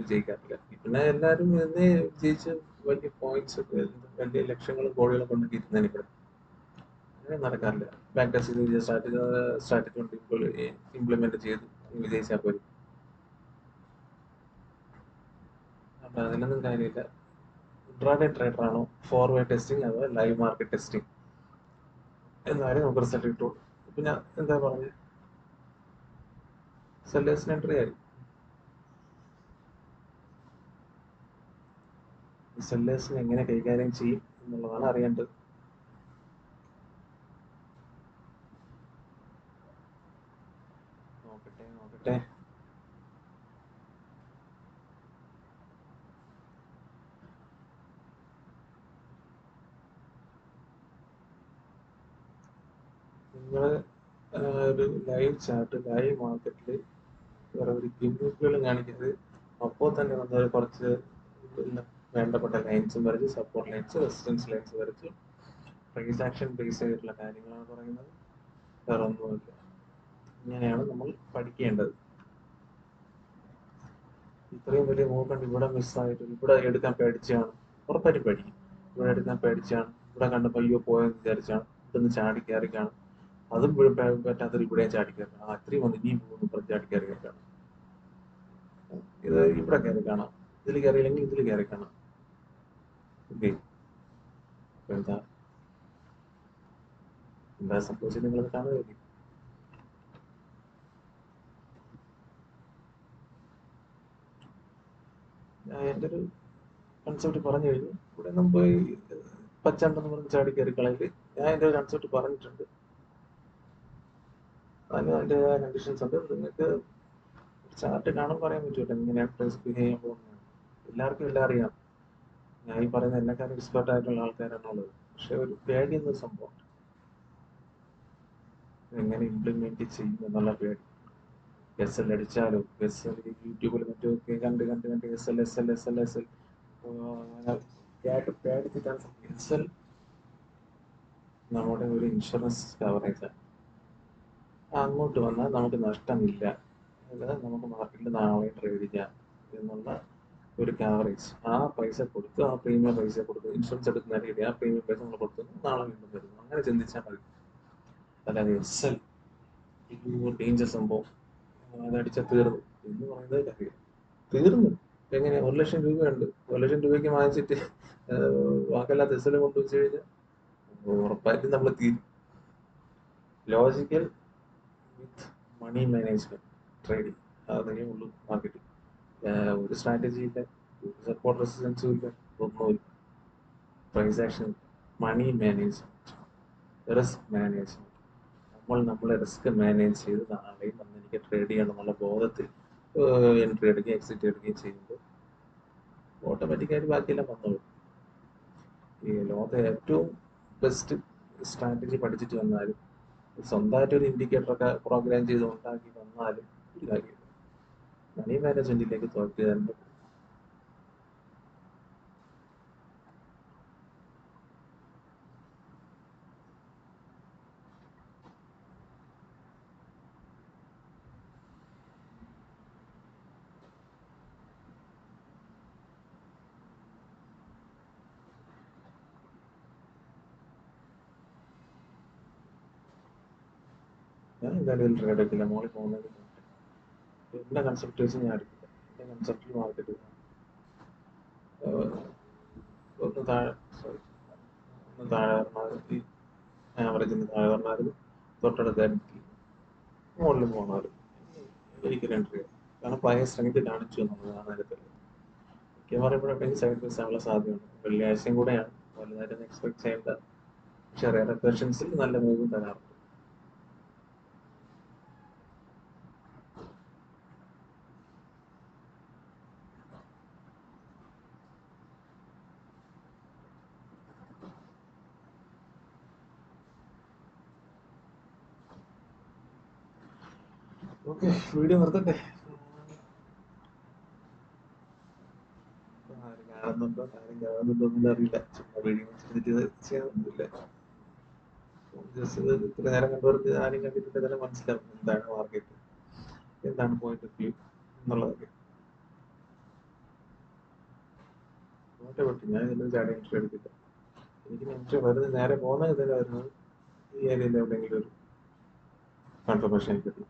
വിജയിക്കാറില്ല. പിന്നെ എല്ലാവരും എന്നെ വിജയിച്ച് വലിയ പോയിന്റ്സ് ഒക്കെ വലിയ ലക്ഷങ്ങളും കോടികളും കൊണ്ടൊക്കെ ഇരുന്നതിന് ഇവിടെ അങ്ങനെ നടക്കാറില്ല. ബാക്ക് ടെസ്റ്റ് സ്ട്രാറ്റജി കൊണ്ട് ഇംപ്ലിമെന്റ് ചെയ്ത് വിജയിച്ചാൽ പോലും. അപ്പൊ അതിലൊന്നും കാര്യമില്ല. ഇൻട്രാഡേ ട്രേഡർ ആണോ, ഫോർവേഡ് ടെസ്റ്റിംഗ് അഥവാ ലൈവ് മാർക്കറ്റ് ടെസ്റ്റിംഗ് എന്നാലും നമുക്ക് റിസൾട്ട് കിട്ടുള്ളൂ. ഇപ്പൊ ഞാൻ എന്താ പറഞ്ഞത്, സെല്ലേഴ്സിന് എൻട്രി ആയി. സെല്ലേഴ്സിനെ എങ്ങനെ കൈകാര്യം ചെയ്യും എന്നുള്ളതാണ് അറിയേണ്ടത്. നോക്കട്ടെ. നിങ്ങൾ ഒരു ലൈവ് ചാർട്ട് ലൈവ് മാർക്കറ്റിൽ വേറെ ഒരു ഗിമ്മിക്കുകൾ കാണിക്കരുത്. അപ്പോൾ തന്നെ നമ്മൾ കുറച്ച് വേണ്ടപ്പെട്ട ലൈൻസും വരച്ച്, സപ്പോർട്ട് ലൈൻസ്, റെസിസ്റ്റൻസ് ലൈൻസ് വരച്ച് പ്രൈസ് ആക്ഷൻ ബേസ് ചെയ്തിട്ടുള്ള കാര്യങ്ങളാണ് പറയുന്നത്. വേറെ ഒന്നുമില്ല. ഇങ്ങനെയാണ് നമ്മൾ പഠിക്കേണ്ടത്. ഇത്രയും വലിയ മൂവ്മെന്റ് ഇവിടെ മിസ്സായിട്ട് ഇവിടെ എടുക്കാൻ പേടിച്ചാണ്, ഉറപ്പായിട്ടും പേടിക്കും. ഇവിടെ എടുക്കാൻ പേടിച്ചാണ്, ഇവിടെ കണ്ടപ്പോൾ അയ്യോ പോയെന്ന് വിചാരിച്ചാണ്, ഇതൊന്ന് ചാടി കയറി കാണും. അതും പറ്റാത്തൊരു ഇവിടെ ചാടി കയറി കാണാം. അത്രയും വന്ന് ഇനിയും പോകുന്നു ചാടി കയറി കാണാം. ഇത് ഇവിടെ കയറി കാണാം, ഇതിൽ കയറിയില്ലെങ്കിൽ ഇതിൽ കയറി കാണാം. ഓക്കെ, എന്താ സംഭവിച്ചത് നിങ്ങളത് കാണുകയായിരിക്കും. എൻ്റെ ഒരു കൺസെപ്റ്റ് പറഞ്ഞു കഴിഞ്ഞു. ഇവിടെ ഒന്നും പോയി പച്ചണ്ടെന്ന് പറഞ്ഞ് ചാടി കയറി കളയില്. ഞാൻ എൻ്റെ ഒരു കൺസെപ്റ്റ് പറഞ്ഞിട്ടുണ്ട്. അതിന് അതിൻ്റെതായ കണ്ടീഷൻസ് ഉണ്ട്. നിങ്ങൾക്ക് ചാർട്ട് കാണാൻ പറയാൻ പറ്റൂട്ടോ എങ്ങനെയാണ് പ്രൈസ് ബിഹേവ് ചെയ്യാൻ പോകുന്നത്. എല്ലാവർക്കും എല്ലാം അറിയാം. ഞാൻ ഈ പറയുന്ന എന്നെക്കാളും എക്സ്പെർട്ട് ആയിട്ടുള്ള ആൾക്കാരാണുള്ളത്. പക്ഷെ ഒരു പേടി എന്ന സംഭവം എങ്ങനെ ഇംപ്ലിമെന്റ് ചെയ്യും എന്നുള്ള പേടി. എസ് എൽ അടിച്ചാലോ, എസ് എൽ യൂട്യൂബിൽ മറ്റൊക്കെ കണ്ട് എസ് എൽ പേടിച്ചിട്ടാണ്. എസ് എൽ നമ്മുടെ ഒരു ഇൻഷുറൻസ് കവറേജാണ്. അങ്ങോട്ട് വന്നാൽ നമുക്ക് നഷ്ടമില്ല, അതായത് നമുക്ക് മാർക്കറ്റിൽ നാളെ ട്രേഡ് ചെയ്യാം എന്നുള്ള ഒരു കവറേജ്. ആ പൈസ കൊടുത്ത്, ആ പ്രീമിയം പൈസ കൊടുത്ത് ഇൻഷുറൻസ് എടുക്കുന്ന രീതി, ആ പ്രീമിയം പൈസ നമ്മൾ കൊടുത്തു നാളെ വീണ്ടും വരുന്നു. അങ്ങനെ ചിന്തിച്ചാൽ മതി. അല്ലാതെ എസ് എൽ ഡേഞ്ചർ സംഭവം, അതടിച്ചാൽ തീർന്നു എന്ന് പറയുന്നത് കാര്യം. തീർന്നു. എങ്ങനെ 1,00,000 രൂപയുണ്ട്, 1,00,000 രൂപയ്ക്ക് വാങ്ങിച്ചിട്ട് വാക്കല്ലാത്ത എസ് എൽ കൊണ്ടുവച്ച് കഴിഞ്ഞാൽ ഉറപ്പായിട്ടും നമ്മൾ തീരും. ലോജിക്കൽ വിത്ത് മണി മാനേജ്മെന്റ് ട്രേഡിങ്, അതേ ഉള്ളൂ മാർക്കറ്റിംഗ്. ഒരു സ്ട്രാറ്റജി ഇല്ല, ഒരു സപ്പോർട്ട് റെസിസ്റ്റൻസും ഇല്ല, ഒന്നുമില്ല. Price action, money management, risk management. നമ്മളെ റിസ്ക് മാനേജ് ചെയ്ത് നാളെയും വന്ന് എനിക്ക് ട്രേഡ് ചെയ്യണം എന്നുള്ള ബോധത്തിൽ എൻട്രി എടുക്കുകയും എക്സിറ്റ് എടുക്കുകയും ചെയ്യുമ്പോൾ ഓട്ടോമാറ്റിക്കായിട്ട് ബാക്കിയെല്ലാം വന്നോളൂ. ഈ ലോകത്തെ ഏറ്റവും ബെസ്റ്റ് സ്ട്രാറ്റജി പഠിച്ചിട്ട് വന്നാലും സ്വന്തമായിട്ട് ഒരു ഇൻഡിക്കേറ്ററൊക്കെ പ്രോഗ്രാം ചെയ്ത് ഉണ്ടാക്കി വന്നാലും ഒരു കാര്യമില്ല. മണി മാനേജ്മെന്റിലേക്ക് തോറ്റ് തന്നെ. ഞാൻ എന്തായാലും ട്രേഡ് എടുക്കില്ല, മോളിൽ പോകുന്നത്. എന്റെ കൺസെപ്റ്റ് വെച്ച് ഞാൻ എടുക്കില്ല. എന്റെ കൺസെപ്റ്റിൽ മാർക്കറ്റ് ഒന്ന് താഴെ, സോറി, ഒന്ന് താഴെ പറഞ്ഞാൽ ഈ ആവറേജിന് താഴെ പറഞ്ഞാൽ തൊട്ടടുത്ത് മുകളിൽ പോകണമായിരുന്നു എനിക്ക് എൻട്രി ചെയ്യാം. കാരണം പഴയ സ്ട്രെങ്ത് കാണിച്ചു എന്നുള്ളതാണ് അതിൻ്റെ മിക്കവാറും എപ്പോഴെപ്പോഴും സൈഡ് ബൈസ് ആവാനുള്ള സാധ്യതയുണ്ട്. വെള്ളിയാഴ്ചയും കൂടെയാണ്, വലുതായിട്ടൊന്നും എക്സ്പെക്ട് ചെയ്യേണ്ട. പക്ഷെ റെയർ ഒക്കേഷൻസിൽ നല്ല മൂവും തരാറുണ്ട്. ഓക്കെ, വീഡിയോ നിർത്തട്ടെ. ആരും കാണുന്നുണ്ടോ ഒന്നും അറിയില്ല. ചുമ്മാ വീഡിയോ ചെയ്യാനൊന്നുമില്ല. ജസ്റ്റ് ഇത് ഇത്ര നേരം കണ്ടവർക്ക് ആരും കണ്ടിട്ട് തന്നെ മനസ്സിലാവും എന്താണ് മാർക്കറ്റ്, എന്താണ് പോയിന്റ് ഓഫ് വ്യൂ എന്നുള്ളതൊക്കെ. ഞാൻ ഇതിന് ചാടി എൻട്രി എടുക്കില്ല. എനിക്ക് എൻട്രി വരുന്നത് നേരെ പോകുന്ന ഇതിൽ വരുന്നത് ഈ ഏരിയയിൽ എവിടെയെങ്കിലും ഒരു കൺഫർമേഷൻ കിട്ടും.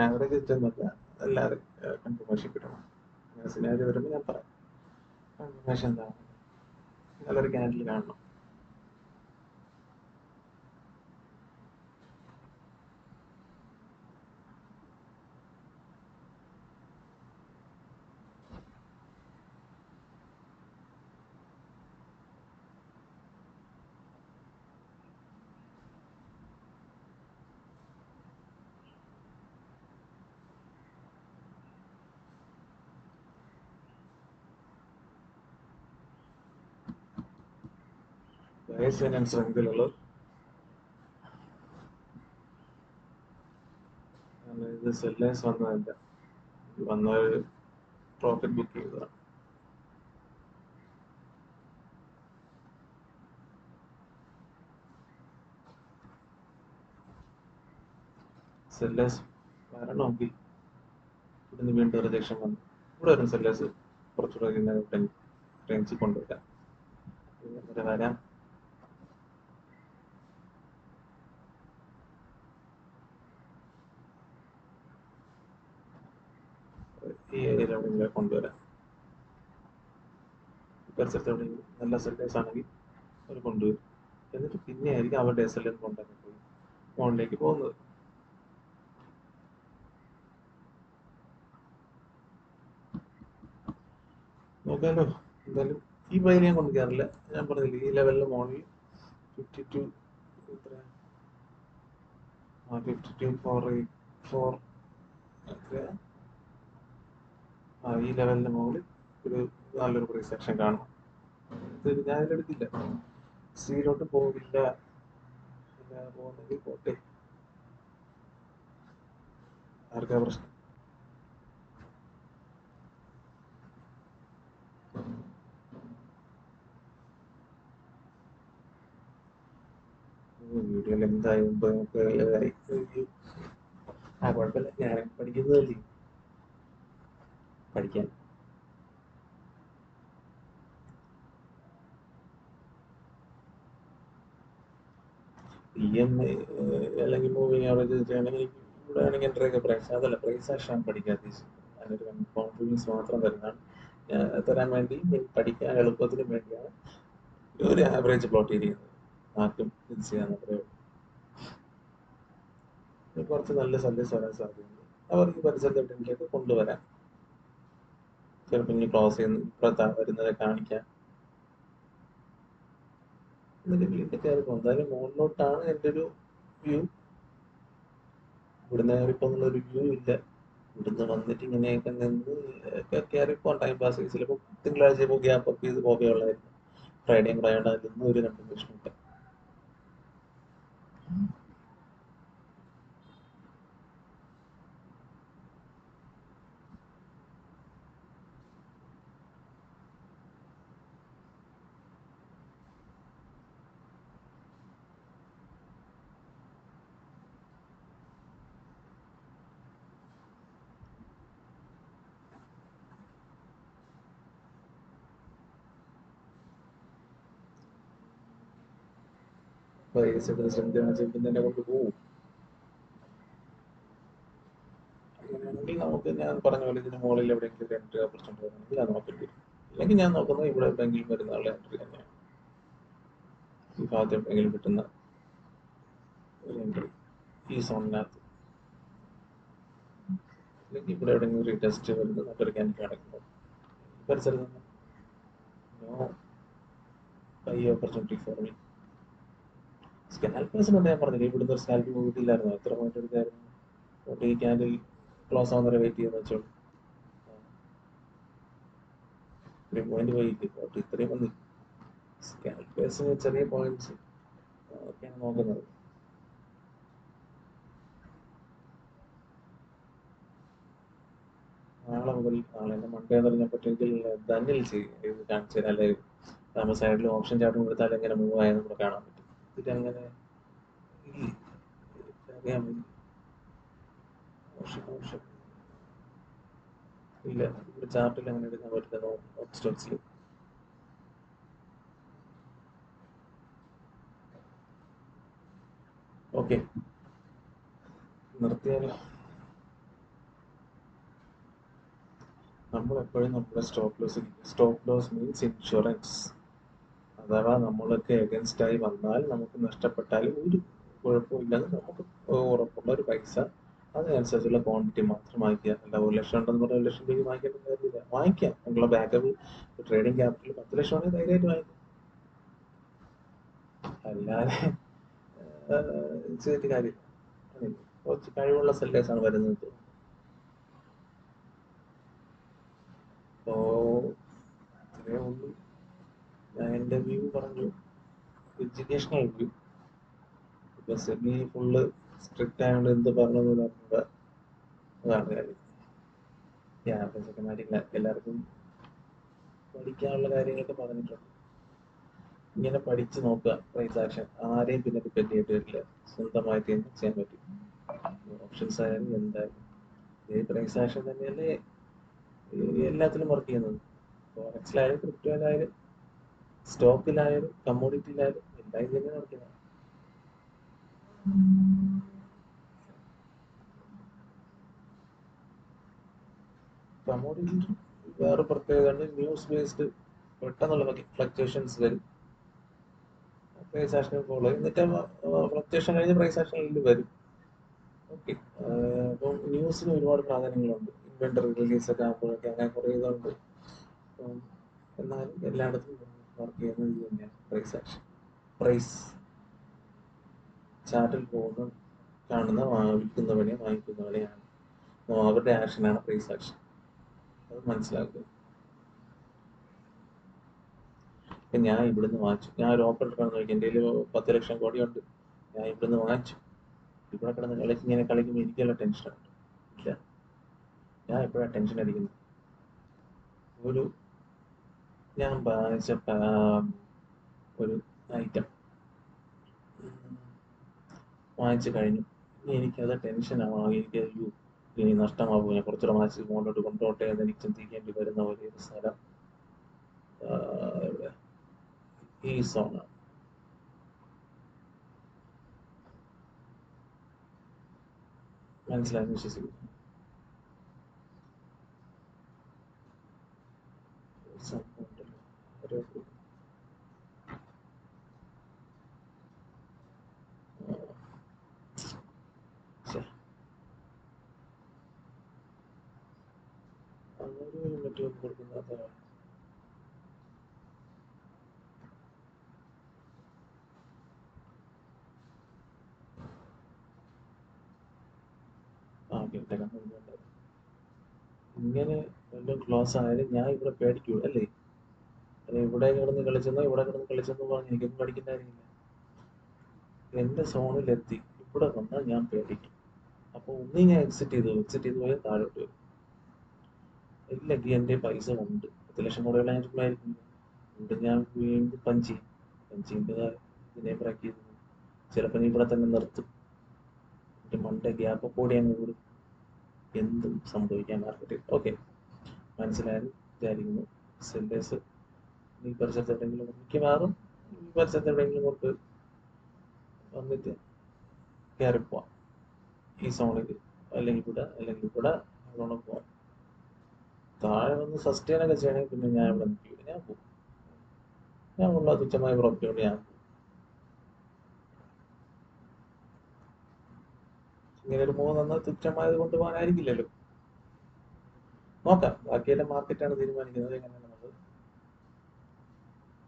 ആവറേജ് കിട്ടുന്നില്ല, എല്ലാവരും കൺഫർമേഷൻ കിട്ടണം. അങ്ങനെ സിനാരി വരുമ്പോൾ ഞാൻ പറയാം കൺഫർമേഷൻ എന്താണ്, നല്ലൊരു ക്യാൻഡിൽ കാണണം. സ്ട്രെങ്തിലുള്ളത് ഇത് സെല്ലേഴ്സ് വന്നതല്ല, വന്ന പ്രോഫിറ്റ് ബുക്ക് ചെയ്തതാണ്. സെല്ലേഴ്സ് വരണമെങ്കിൽ ഇവിടുന്ന് വീണ്ടും റിജക്ഷൻ വന്നു, ഇവിടെ വരും സെല്ലേഴ്സ് കുറച്ചുകൂടെ റേഞ്ചിൽ കൊണ്ടുവരാം. ഇവിടെ വരാം, ഈ ഏരിയയിൽ എവിടെയെങ്കിലും കൊണ്ടുവരാം. പരിസരത്ത് എവിടെയെങ്കിലും നല്ല സെല്ലേഴ്സ് ആണെങ്കിൽ അവർ കൊണ്ടുവരും. എന്നിട്ട് പിന്നെ ആയിരിക്കും അവരുടെ എസ് എൽ എൻ കൊണ്ടുവന്ന് പോയി ഫോണിലേക്ക് പോകുന്നത്. നോക്കാമല്ലോ. എന്തായാലും ഈ ബൈൽ ഞാൻ കൊണ്ട് കയറില്ല. ഞാൻ പറഞ്ഞില്ല ഈ ലെവലിൽ മോണിൽ 52 എത്ര 52,484 എത്രയാ, ഈ ലെവലിന്റെ മുകളിൽ ഒരു നല്ലൊരു പ്രൈസ് ആക്ഷൻ കാണും. ഇത് ഞാൻ ഇതിലെടുക്കില്ല, സിയിലോട്ട് പോകില്ല. പോകുന്നെങ്കിൽ പോട്ടെ, ആർക്കാ പ്രശ്നം. വീഡിയോയിൽ എന്തായി നമുക്ക് കുഴപ്പമില്ല, ഞാൻ പഠിക്കുന്നതല്ലേ, പഠിക്കാൻ. EM അല്ലെങ്കിൽ മൂവിങ് ആവറേജ് ചെയ്യണമെങ്കിൽ ഇവിടെ ആണെങ്കിൽ എൻ്റെയൊക്കെ പ്രൈസ് അതല്ല, പ്രൈസ് ആക്ഷൻ പഠിക്കാത്ത അതിനൊരു കോൺഫിഡൻസ് മാത്രം തരുന്നതാണ് തരാൻ വേണ്ടി പഠിക്കാൻ എളുപ്പത്തിനും വേണ്ടിയാണ് ഒരു ആവറേജ് പ്ലോട്ട് ചെയ്തിരിക്കുന്നത്. ആർക്കും ഇത് ചെയ്യാൻ അത്രേ ഉള്ളൂ. കുറച്ച് നല്ല സർവീസ് വരാൻ സാധ്യതയുണ്ട്, അവർക്ക് പരിസരത്ത് എവിടെയെങ്കിലേക്ക് കൊണ്ടുവരാം. ചിലപ്പോൾ ഇനി ക്ലോസ് ചെയ്യുന്ന ഇപ്പോഴത്തെ വരുന്നവരെ കാണിക്കാം. എന്നിട്ട് വീട്ടിൽ കയറി പോകും. എന്തായാലും മുകളിലോട്ടാണ് എൻ്റെ ഒരു വ്യൂ. ഇവിടുന്ന് കയറിപ്പോന്നുള്ളൊരു വ്യൂ ഇല്ല. ഇവിടുന്ന് വന്നിട്ട് ഇങ്ങനെയൊക്കെ നിന്ന് കയറിപ്പോ ടൈം പാസ്. ചിലപ്പോൾ തിങ്കളാഴ്ച ഇപ്പോൾ ഗ്യാപ്പ് അപ്പ് ചെയ്ത് പോവുകയുള്ളായിരുന്നു. ഫ്രൈഡേയും കൂടെ ആയതുകൊണ്ട് അതിലൊന്നും ഒരു കൺഫർമേഷൻ ഇല്ല. തന്നെ കൊണ്ടുപോകും. അങ്ങനെയാണെങ്കിൽ നമുക്ക് ഞാൻ പറഞ്ഞ പോലെ ഇതിന് മുകളിൽ എവിടെയെങ്കിലും ഒരു എൻട്രി ഓപ്പർച്യൂണിറ്റി വരുന്നെങ്കിൽ അത് നോക്കേണ്ടി വരും. അല്ലെങ്കിൽ ഞാൻ നോക്കുന്നത് ഇവിടെ എവിടെയെങ്കിലും വരുന്നുള്ള എൻട്രി തന്നെയാണ്. ഈ ഭാഗത്ത് എവിടെയെങ്കിലും കിട്ടുന്ന ഒരു എൻട്രി ഈ സോണിനകത്ത്. അല്ലെങ്കിൽ ഇവിടെ എവിടെയെങ്കിലും റീടെസ്റ്റ് വരുന്നത് മറ്റൊരു ക്യാൻഡിൽ നടക്കുമ്പോൾ പരിസരത്ത് നിന്ന് no buy opportunity for me. സ്കാൽപ്പേഴ്സിന് ഞാൻ പറഞ്ഞില്ല, ഇവിടുന്ന് ഒരു സ്കാൽപ്പ് പോയിട്ടില്ലായിരുന്നു, എത്ര പോയിന്റ് എടുത്തായിരുന്നു. ഈ ക്യാൻഡിൽ ക്ലോസ് ആവുന്നവരെ വെയിറ്റ് ചെയ്യുന്ന വെച്ചോളൂ. ഇത്രയും പോയിന്റ് പോയില്ല, ഇത്രയും വന്നി. സ്കാൽപ്പേഴ്സിന് ചെറിയ പോയിന്റ്സ് ഒക്കെയാണ് നോക്കുന്നത്. നാളെ മുതൽ, നാളെ മൺഡേ എന്ന് പറഞ്ഞാൽ പറ്റുമെങ്കിൽ ധനിൽ ചെയ്ത് കാണിച്ചു തരാം. അല്ലെ നമ്മൾ സൈഡിൽ ഓപ്ഷൻ ചാർട്ടും കൊടുത്താൽ എങ്ങനെ മൂവ് ആയെന്ന് കൂടെ കാണാൻ പറ്റും. ഇതങ്ങനെ അറിയാൻ പറ്റും. ഓപ്ഷൻ ഇല്ല, ഇവിടെ ചാർട്ടിൽ അങ്ങനെ എടുക്കാൻ പറ്റില്ല സ്റ്റോക്സിൽ. ഓക്കെ, നിർത്തിയാലോ? നമ്മളെപ്പോഴും നമ്മുടെ സ്റ്റോപ്പ് ലോസ് മീൻസ് ഇൻഷുറൻസ്. അഥവാ നമ്മളൊക്കെ എഗൻസ്റ്റ് ആയി വന്നാൽ, നമുക്ക് നഷ്ടപ്പെട്ടാലും ഒരു കുഴപ്പമില്ലെന്ന് നമുക്ക് ഉറപ്പുള്ള ഒരു പൈസ, അതിനനുസരിച്ചുള്ള ക്വാണ്ടിറ്റി മാത്രം വാങ്ങിക്കുക. അല്ല 1 ലക്ഷം ഉണ്ടെന്ന് പറഞ്ഞാൽ 1 ലക്ഷം രൂപ വാങ്ങിക്കേണ്ട കാര്യമില്ല. വാങ്ങിക്കാം, നിങ്ങളുടെ ബാക്കപ്പ് ട്രേഡിംഗ് ക്യാപിറ്റൽ 10 ലക്ഷം ആണെങ്കിൽ ധൈര്യമായിട്ട് വാങ്ങിക്കാം. അല്ലാതെ ചെയ്തിട്ട് കാര്യമില്ല. കുറച്ച് കഴിവുള്ള സെല്ലേഴ്സാണ് വരുന്നത്. അപ്പോൾ ഇത്രയേ ഉള്ളൂ. ഞാൻ എൻ്റെ വ്യൂ പറഞ്ഞു, എഡ്യൂക്കേഷണൽ വ്യൂ. ഇപ്പൊ സെമി ഫുള്ള് സ്ട്രിക്റ്റ് ആയതുകൊണ്ട് എന്ത് പറഞ്ഞത് പറഞ്ഞത്, അതാണ് കാര്യം. ചെക്കന്മാരില്ല, എല്ലാവർക്കും പഠിക്കാനുള്ള കാര്യങ്ങളൊക്കെ പറഞ്ഞിട്ടുണ്ട്. ഇങ്ങനെ പഠിച്ച് നോക്കുക. പ്രൈസ് ആക്ഷൻ ആരെയും പിന്നെ ഡിപ്പെൻഡ് ചെയ്തിട്ട് വരില്ല, സ്വന്തമായിട്ട് തന്നെ ചെയ്യാൻ പറ്റും. ഓപ്ഷൻസ് ആയാലും എന്തായാലും ഈ പ്രൈസ് ആക്ഷൻ തന്നെയല്ലേ എല്ലാത്തിലും വർക്ക് ചെയ്യുന്നത്. ഫോറക്സിലായാലും ക്രിപ്റ്റോയിലായാലും സ്റ്റോക്കിലായാലും കമ്മോഡിറ്റിയിലായാലും എല്ലാം ഇത് തന്നെ വർക്ക് ചെയ്യുന്നത്. കമ്മോഡിറ്റി വേറെ പ്രത്യേകത, ന്യൂസ് ബേസ്ഡ് പെട്ടെന്നുള്ള ഫ്ലക്ച്വേഷൻസ് വരും. പ്രൈസ് ആക്ഷൻ ഫോളോ എന്നിട്ട് ഫ്ലക്ച്വേഷൻ കഴിഞ്ഞ് പ്രൈസ് ആക്ഷനിൽ വരും. ഓക്കെ, അപ്പം ന്യൂസിന് ഒരുപാട് പ്രാധാന്യങ്ങളുണ്ട്. ഇൻവെന്ററി റിലീസൊക്കെ ആകുമ്പോഴൊക്കെ അങ്ങനെ കുറേ ഇതുണ്ട്. എന്നാലും എല്ലായിടത്തും വർക്ക് ചെയ്യുന്നത് ഇത് തന്നെയാണ്, പ്രൈസ് ആക്ഷൻ. പ്രൈസ് ചാർട്ടിൽ പോകുന്ന കാണുന്ന വിൽക്കുന്നവനെ വാങ്ങിക്കുന്നവനെയാണ്, അവരുടെ ആക്ഷനാണ് പ്രൈസ് ആക്ഷൻ. അത് മനസ്സിലാക്കുക. ഇപ്പം ഞാൻ ഇവിടുന്ന് വാങ്ങിച്ചു, ഞാൻ ഒരു ഓപ്പൺ കിടന്ന് നോക്കി, എൻ്റെ കയ്യിൽ 10 ലക്ഷം കോടിയുണ്ട്. ഞാൻ ഇവിടുന്ന് വാങ്ങിച്ചു, ഇവിടെ കിടന്ന് ഇങ്ങനെ കളിക്കുമ്പോൾ എനിക്കുള്ള ടെൻഷനുണ്ട്. ഇല്ല, ഞാൻ എപ്പോഴാണ് ടെൻഷൻ അടിക്കുന്നത്? ഞാൻ വാങ്ങിച്ച ഒരു ഐറ്റം വാങ്ങിച്ചു കഴിഞ്ഞു, ഇനി എനിക്കത് ടെൻഷനാണ്. എനിക്ക് ഇനി നഷ്ടമാകും, ഞാൻ കുറച്ചുകൂടെ വാങ്ങിച്ച് മുകളിലോട്ട് കൊണ്ടുപോട്ടെ എന്ന് എനിക്ക് ചിന്തിക്കേണ്ടി വരുന്ന ഒരു സ്ഥലം ഈ സോണാണ്. മനസ്സിലായെന്ന് വിശ്വസിക്കുന്നു. അതൊരു നെറ്റ്വർക്ക് കൊടുക്കുന്നത് ഇങ്ങനെ വല്ലതും ക്ലോസ് ആയാലും ഞാൻ ഇവിടെ പേടിക്കൂ അല്ലേ? ഇവിടെ കിടന്ന് കളിച്ചെന്നോ ഇവിടെ കിടന്ന് കളിച്ചെന്നോ പറഞ്ഞ് എനിക്കൊന്നും പഠിക്കേണ്ട കാര്യമില്ല. എൻ്റെ സോണിലെത്തി ഇവിടെ വന്നാൽ ഞാൻ പേടിക്കും. അപ്പോൾ ഒന്നീ ഞാൻ എക്സിറ്റ് ചെയ്ത് പോയാൽ താഴോട്ട് വരും. ഇല്ലെങ്കിൽ എൻ്റെ പൈസ ഉണ്ട് 10 ലക്ഷം കൂടെയുള്ള ഞാൻ ചുമ്മായിരിക്കും. ഇവിടെ ഞാൻ വീണ്ടും പഞ്ച് ചെയ്യുമ്പോൾ ഇതിനെ ബ്രേക്ക് ചെയ്തു. ചിലപ്പോൾ ഇവിടെ തന്നെ നിർത്തും, എൻ്റെ മണ്ടേ ഗ്യാപ്പ് കൂടി അങ്ങ് കൂടും. എന്തും സംഭവിക്കാൻ മാർക്കറ്റിൽ. ഓക്കെ, മനസ്സിലായെന്ന് വിചാരിക്കുന്നു. സെല്ലേഴ്സ് ഈ പരിസരത്ത് എവിടെയെങ്കിലും, മിക്കവാറും ഈ പരിസരത്ത് എവിടെയെങ്കിലും കൊണ്ട് വന്നിട്ട് കയറിപ്പോവാം ഈ സോണിൽ, അല്ലെങ്കിൽ ഇവിടെ അവിടെ പോവാം. താഴെ വന്ന് സസ്റ്റെയിൻ ഒക്കെ ചെയ്യണമെങ്കിൽ പിന്നെ ഞാൻ ഇവിടെ നിൽക്കില്ല, ഞാൻ പോകും. ഞാൻ ഉള്ള തുച്ഛമായ പ്രോഫിറ്റോട് ഞാൻ പോകും. ഇങ്ങനെ ഒരു 3 തുച്ഛമായത് കൊണ്ട് പോകാനായിരിക്കില്ലല്ലോ. നോക്കാം, ബാക്കിയെല്ലാം മാർക്കറ്റാണ് തീരുമാനിക്കുന്നത് എങ്ങനെയാണെന്നുള്ളത്.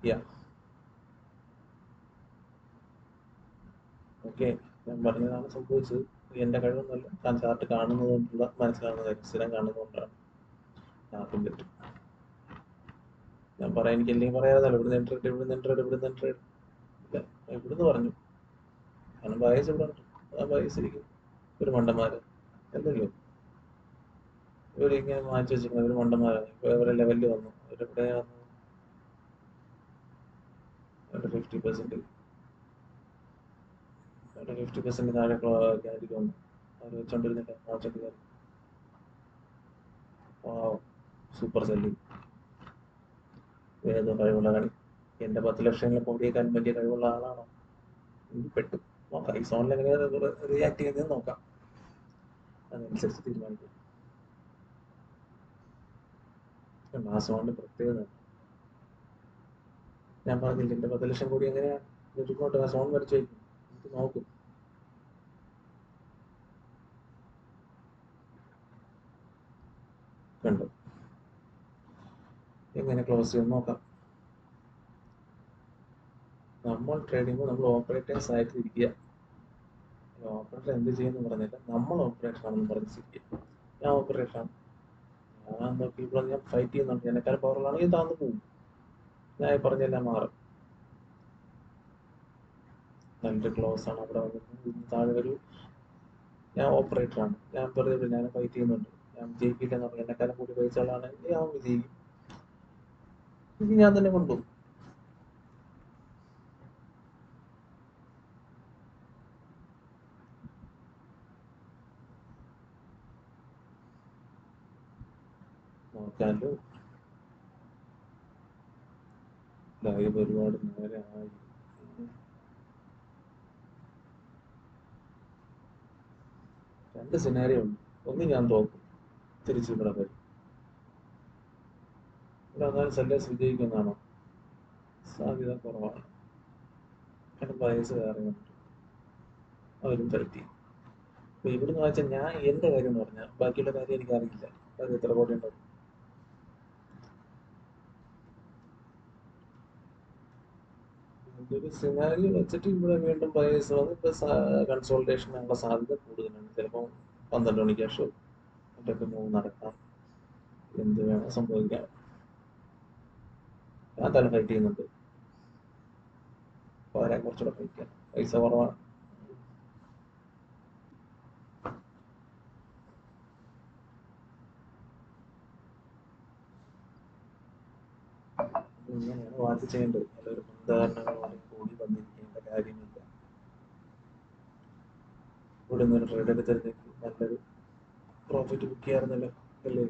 യാ ഓക്കെ, ഞാൻ പറഞ്ഞതാണ് സംഭവിച്ചത്. എൻ്റെ കഴിവൊന്നുമല്ല, ഞാൻ ചാർട്ട് കാണുന്നത് കൊണ്ടുള്ള മനസ്സിലാകുന്നതായിരിക്കും, സ്ഥിരം കാണുന്നതുകൊണ്ടാണ് ചാർട്ടും പറ്റും. ഞാൻ പറയാം, എനിക്ക് അല്ലെങ്കിൽ പറയാതല്ലോ ഇവിടുന്ന് എൻട്രി ഇവിടുന്ന് എൻട്രി ഇവിടുന്ന് എൻട്രി ഇല്ല, ഇവിടുന്ന് പറഞ്ഞു. കാരണം ബയസ് ഇവിടെ ഉണ്ട്, ആ ബയസ് ഇരിക്കും. ഒരു മണ്ടന്മാര് അല്ലല്ലോ ഇവരിങ്ങനെ മാറ്റി വെച്ചിരിക്കുന്നത്, ഒരു മണ്ടന്മാരാണ്. ഇപ്പൊ ഇവരെ ലെവലിൽ വന്നു, ഇവരെവിടെ വന്നു? 50% 50% താഴെ ക്യാൻഡിൽ വന്നു. അവർ വെച്ചോണ്ടിരുന്നിട്ട് വെച്ചോണ്ടിരിക്കാൻ സൂപ്പർ സെല്ലിങ്. ഏതോ കഴിവുള്ള കളി. എന്റെ 10 ലക്ഷങ്ങളെ കോടിയേക്കാളും വലിയ കഴിവുള്ള ആളാണോ? പെട്ടു. നോക്കാം, ഈ സോണിൽ എങ്ങനെയാണ് റിയാക്ട് ചെയ്യുന്നത് നോക്കാം, അതനുസരിച്ച് തീരുമാനിക്കും. ആ സോണിന്റെ പ്രത്യേകത ഞാൻ പറഞ്ഞില്ല, എന്റെ 10 ലക്ഷം കോടി എങ്ങനെയാണ് ഇങ്ങോട്ട് ആ സോൺ വരച്ച് വയ്ക്കും, ഇത് നോക്കും. കണ്ടു, എങ്ങനെ ക്ലോസ് ചെയ്യും നോക്കാം. നമ്മൾ ട്രേഡ് ചെയ്യുമ്പോൾ നമ്മൾ ഓപ്പറേറ്റേഴ്സ് ആയിട്ട് ഇരിക്കുക. ഓപ്പറേറ്റർ എന്ത് ചെയ്യുമെന്ന് പറഞ്ഞില്ല, നമ്മൾ ഓപ്പറേറ്റർ ആണെന്ന് പറഞ്ഞിരിക്കുക. ഞാൻ ഓപ്പറേറ്ററാണ്, ഞാൻ നോക്കി ഇവിടെ ഞാൻ ഫൈറ്റ് ചെയ്യുന്നുണ്ട്, എന്നെക്കാളും പവറുള്ളാണെങ്കിൽ താന്നു പോകും. ഞാൻ പറഞ്ഞെല്ലാം മാറും. നല്ലൊരു ക്ലോസ് ആണ് അവിടെ വന്നിട്ട് താഴെ വരൂ. ഞാൻ ഓപ്പറേറ്ററാണ്, ഞാൻ വെറുതെ ഞാൻ ഫൈറ്റ് ചെയ്യുന്നുണ്ട്, ഞാൻ ജയിക്കില്ല എന്ന് പറഞ്ഞു. എന്നെക്കാളും കൂടി പൈസ ഉള്ളതാണെങ്കിൽ ഞാൻ വിജയിക്കും. ഇത് ഞാൻ തന്നെ കൊണ്ടുപോകും. നോക്കാമല്ലോ, ലൈവ് ഒരുപാട് നേരെ ആയി. രണ്ട് സിനാരിയോ ഉണ്ട്, ഒന്ന് ഞാൻ തോക്കും, തിരിച്ച് ഇവിടെ വരും. ഇവിടെ വന്നാലും സെല്ലേഴ്സ് വിജയിക്കുന്നതാണോ? സാധ്യത കുറവാണ്. കാരണം ബയസ് വേറെ ഉണ്ട്, അവരും ഫൈറ്റ് ചെയ്യും. അപ്പൊ ഇവിടുന്ന് വായിച്ചാൽ ഞാൻ എന്റെ കാര്യം എന്ന് പറഞ്ഞാൽ ബാക്കിയുള്ള കാര്യം എനിക്ക് അറിയില്ല, അത് എത്ര കോടി ഉണ്ടാവും. ഒരു സിനാരി വെച്ചിട്ട് ഇവിടെ വീണ്ടും ബയസ് വന്ന് ഇപ്പൊ കൺസോൾട്ടേഷനുള്ള സാധ്യത കൂടുതലാണ്. ചിലപ്പോൾ 12 മണിക്ക് ശേഷം മറ്റൊക്കെ മൂവ് നടക്കാം, എന്ത് വേണം സംഭവിക്കാം. ഞാൻ തന്നെ ഫൈറ്റ് ചെയ്യുന്നുണ്ട്, പോരാൻ കുറച്ചുകൂടെ ഫൈറ്റ് ചെയ്യാം, പൈസ കുറവാണ്. ഇങ്ങനെയാണ് വാച്ച് ചെയ്യേണ്ടത്, നല്ലൊരു ഉദാഹരണങ്ങളോടെ കൂടി വന്നിരിക്കേണ്ട കാര്യമില്ല. ഇവിടെ നിന്ന് ഒരു ട്രേഡ് എടുത്തിരുന്നെങ്കിൽ നല്ലൊരു പ്രോഫിറ്റ് ബുക്ക് ചെയ്യാറുണ്ടല്ലോ അല്ലേ?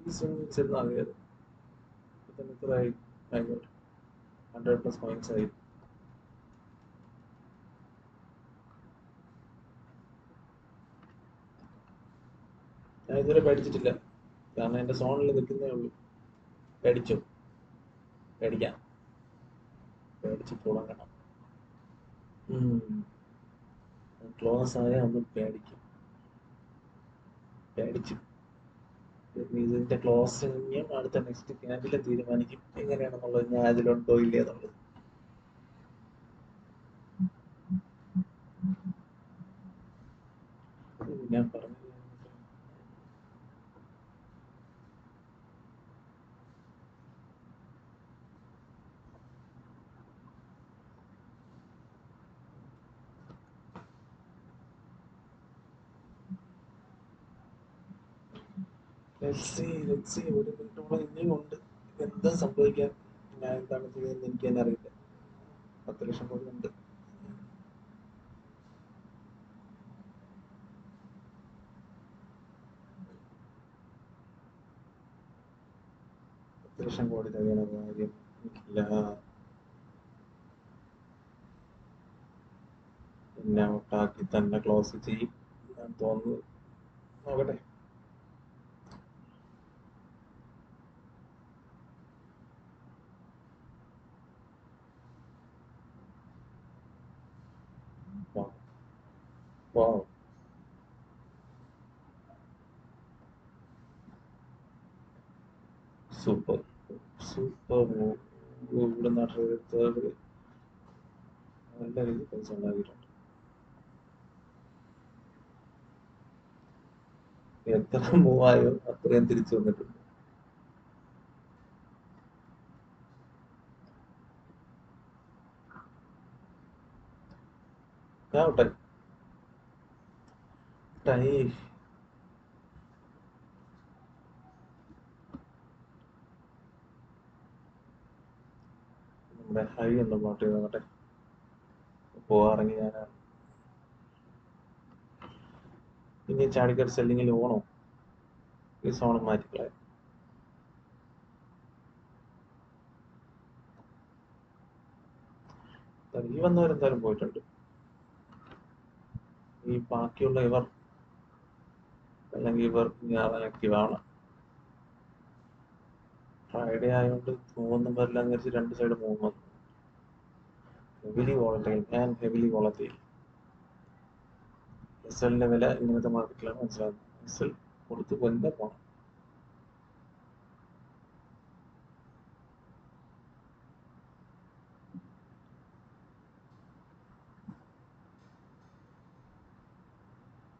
ഈ സ്വിംഗ് അറിയാതെ ഇത്രയായി, 100+ പോയിന്റ്സ് ആയി. ഞാൻ ഇതുവരെ പേടിച്ചിട്ടില്ല, കാരണം എന്റെ സോണിൽ നിൽക്കുന്നേ ഉള്ളൂ. പേടിച്ചോ? പേടിക്കാം, പേടിച്ച് തുടങ്ങണം. ക്ലോസ് ആയ ഒന്ന് പേടിക്കും, പേടിച്ചു. ഇതിന്റെ ക്ലോസിങ് അടുത്ത നെക്സ്റ്റ് ക്യാൻഡിൽ തീരുമാനിക്കും എങ്ങനെയാണെന്നുള്ളത്, ഞാൻ അതിലുണ്ടോ ഇല്ലേ എന്നുള്ളത്. ഞാൻ പറഞ്ഞു ലെറ്റ്സ് സീ, 1 മിനിറ്റോളം ഇനിയും ഉണ്ട്. എന്താ സംഭവിക്കാൻ, ഞാൻ എന്താണ് ചെയ്യുന്നത് എനിക്ക് തന്നെ അറിയില്ല. 10 ലക്ഷം കോടി ഉണ്ട്. 10 ലക്ഷം കോടി തകയുടെ കാര്യം ഇല്ല. എന്നെ ഔട്ടാക്കി തന്നെ ക്ലോസ് ചെയ്യും ഞാൻ തോന്നുന്നു. നോക്കട്ടെ. വാവ്. Super super move. ഇവിടെ നാട്ടിലെടുത്തവർ നല്ല രീതിയിൽ പൈസ ഉണ്ടാക്കിയിട്ടുണ്ട്. എത്ര മൂവായോ അത്രയും തിരിച്ചു വന്നിട്ടുണ്ട്. ആ ടൈ ടൈ നമ്മുടെ ഹൈ ഒന്ന് പ്ലോട്ട് ചെയ്ത് നോക്കട്ടെ. പോകാറങ്ങി ഞാനാണ്. ഇനി ചാടിക്കർ സെല്ലിങ്ങിൽ ഓണോ ഈ സോണം മാറ്റിക്കളെ. ഈ വന്നവരെന്തായാലും പോയിട്ടുണ്ട്. ഈ ബാക്കിയുള്ള ഇവർ അല്ലെങ്കിൽ ഇവർ ആക്റ്റീവ് ആവണം. ഫ്രൈഡേ ആയതുകൊണ്ട് മൂവൊന്നും വരില്ല എന്ന് വെച്ച് രണ്ട് സൈഡ് മൂവ് വന്നു. Heavily volatile and heavily volatile. S എല്ലിന്റെ വില ഇങ്ങനത്തെ മാർക്കറ്റിലാണ് മനസ്സിലാകുന്നത്. എസ് എൽ കൊടുത്ത് കൊല്ല പോണം.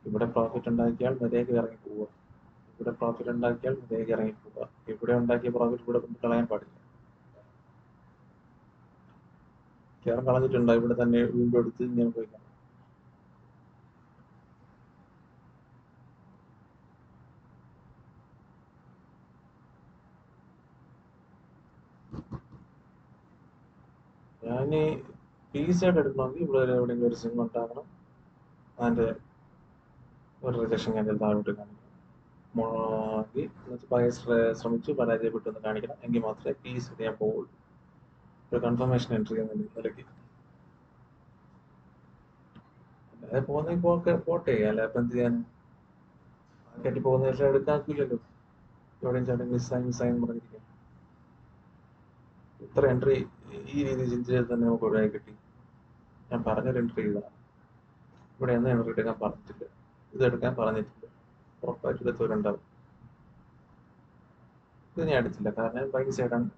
ഇവിടെ പ്രോഫിറ്റ് ഉണ്ടാക്കിയാൽ മര്യാദയ്ക്ക് ഇറങ്ങി പോവുക. ഇവിടെ പ്രോഫിറ്റ് ഉണ്ടാക്കിയാൽ മര്യാദയ്ക്ക് ഇറങ്ങി പോവുക. ഇവിടെ ഉണ്ടാക്കിയ പ്രോഫിറ്റ് ഇവിടെ കൊണ്ട് കളയാൻ പാടില്ല. കേരം കളഞ്ഞിട്ടുണ്ടോ? ഇവിടെ തന്നെ വീണ്ടും എടുത്ത് ഇങ്ങനെ പോയി. ഞാൻ പീസ് ആയിട്ട് എടുക്കണമെങ്കിൽ ഇവിടെ എവിടെയെങ്കിലും ഒരു സിം ഉണ്ടാകണം. അതിൻ്റെ ഒരു റിജക്ഷൻ ക്യാൻഡിൽ താഴോട്ട് കാണിക്കണം. ശ്രമിച്ചു പരാജയപ്പെട്ടു എന്ന് കാണിക്കണം. എങ്കിൽ മാത്രമേ പീസ് ചെയ്യാൻ പോവുള്ളൂ. ഒരു കൺഫർമേഷൻ എൻട്രി ചെയ്യുന്നുണ്ട് ഇന്നലേക്ക്. അല്ലാതെ പോകുന്നെങ്കിൽ പോട്ടെ. അല്ല ഇപ്പം എന്ത് ചെയ്യാൻ? മാർക്കറ്റിൽ പോകുന്ന ശേഷം എടുക്കാക്കില്ലല്ലോ. എവിടെയും ചേട്ടൻ മിസ്സായി പറഞ്ഞിരിക്കും. ഇത്ര എൻട്രി ഈ രീതിയിൽ ചിന്തിച്ചാൽ തന്നെ നമുക്ക് ഒഴിവായി കിട്ടി. ഞാൻ പറഞ്ഞൊരു എൻട്രി ചെയ്തതാണ്. ഇവിടെ ഒന്നും എൻട്രി എടുക്കാൻ പറഞ്ഞിട്ടില്ല. ഇതെടുക്കാൻ പറഞ്ഞിട്ടില്ല. ഉറപ്പായിട്ട് എടുത്തവരുണ്ടാവും. ഇത് ഞാൻ എടുത്തില്ല. കാരണം ബൈ സൈഡാണ്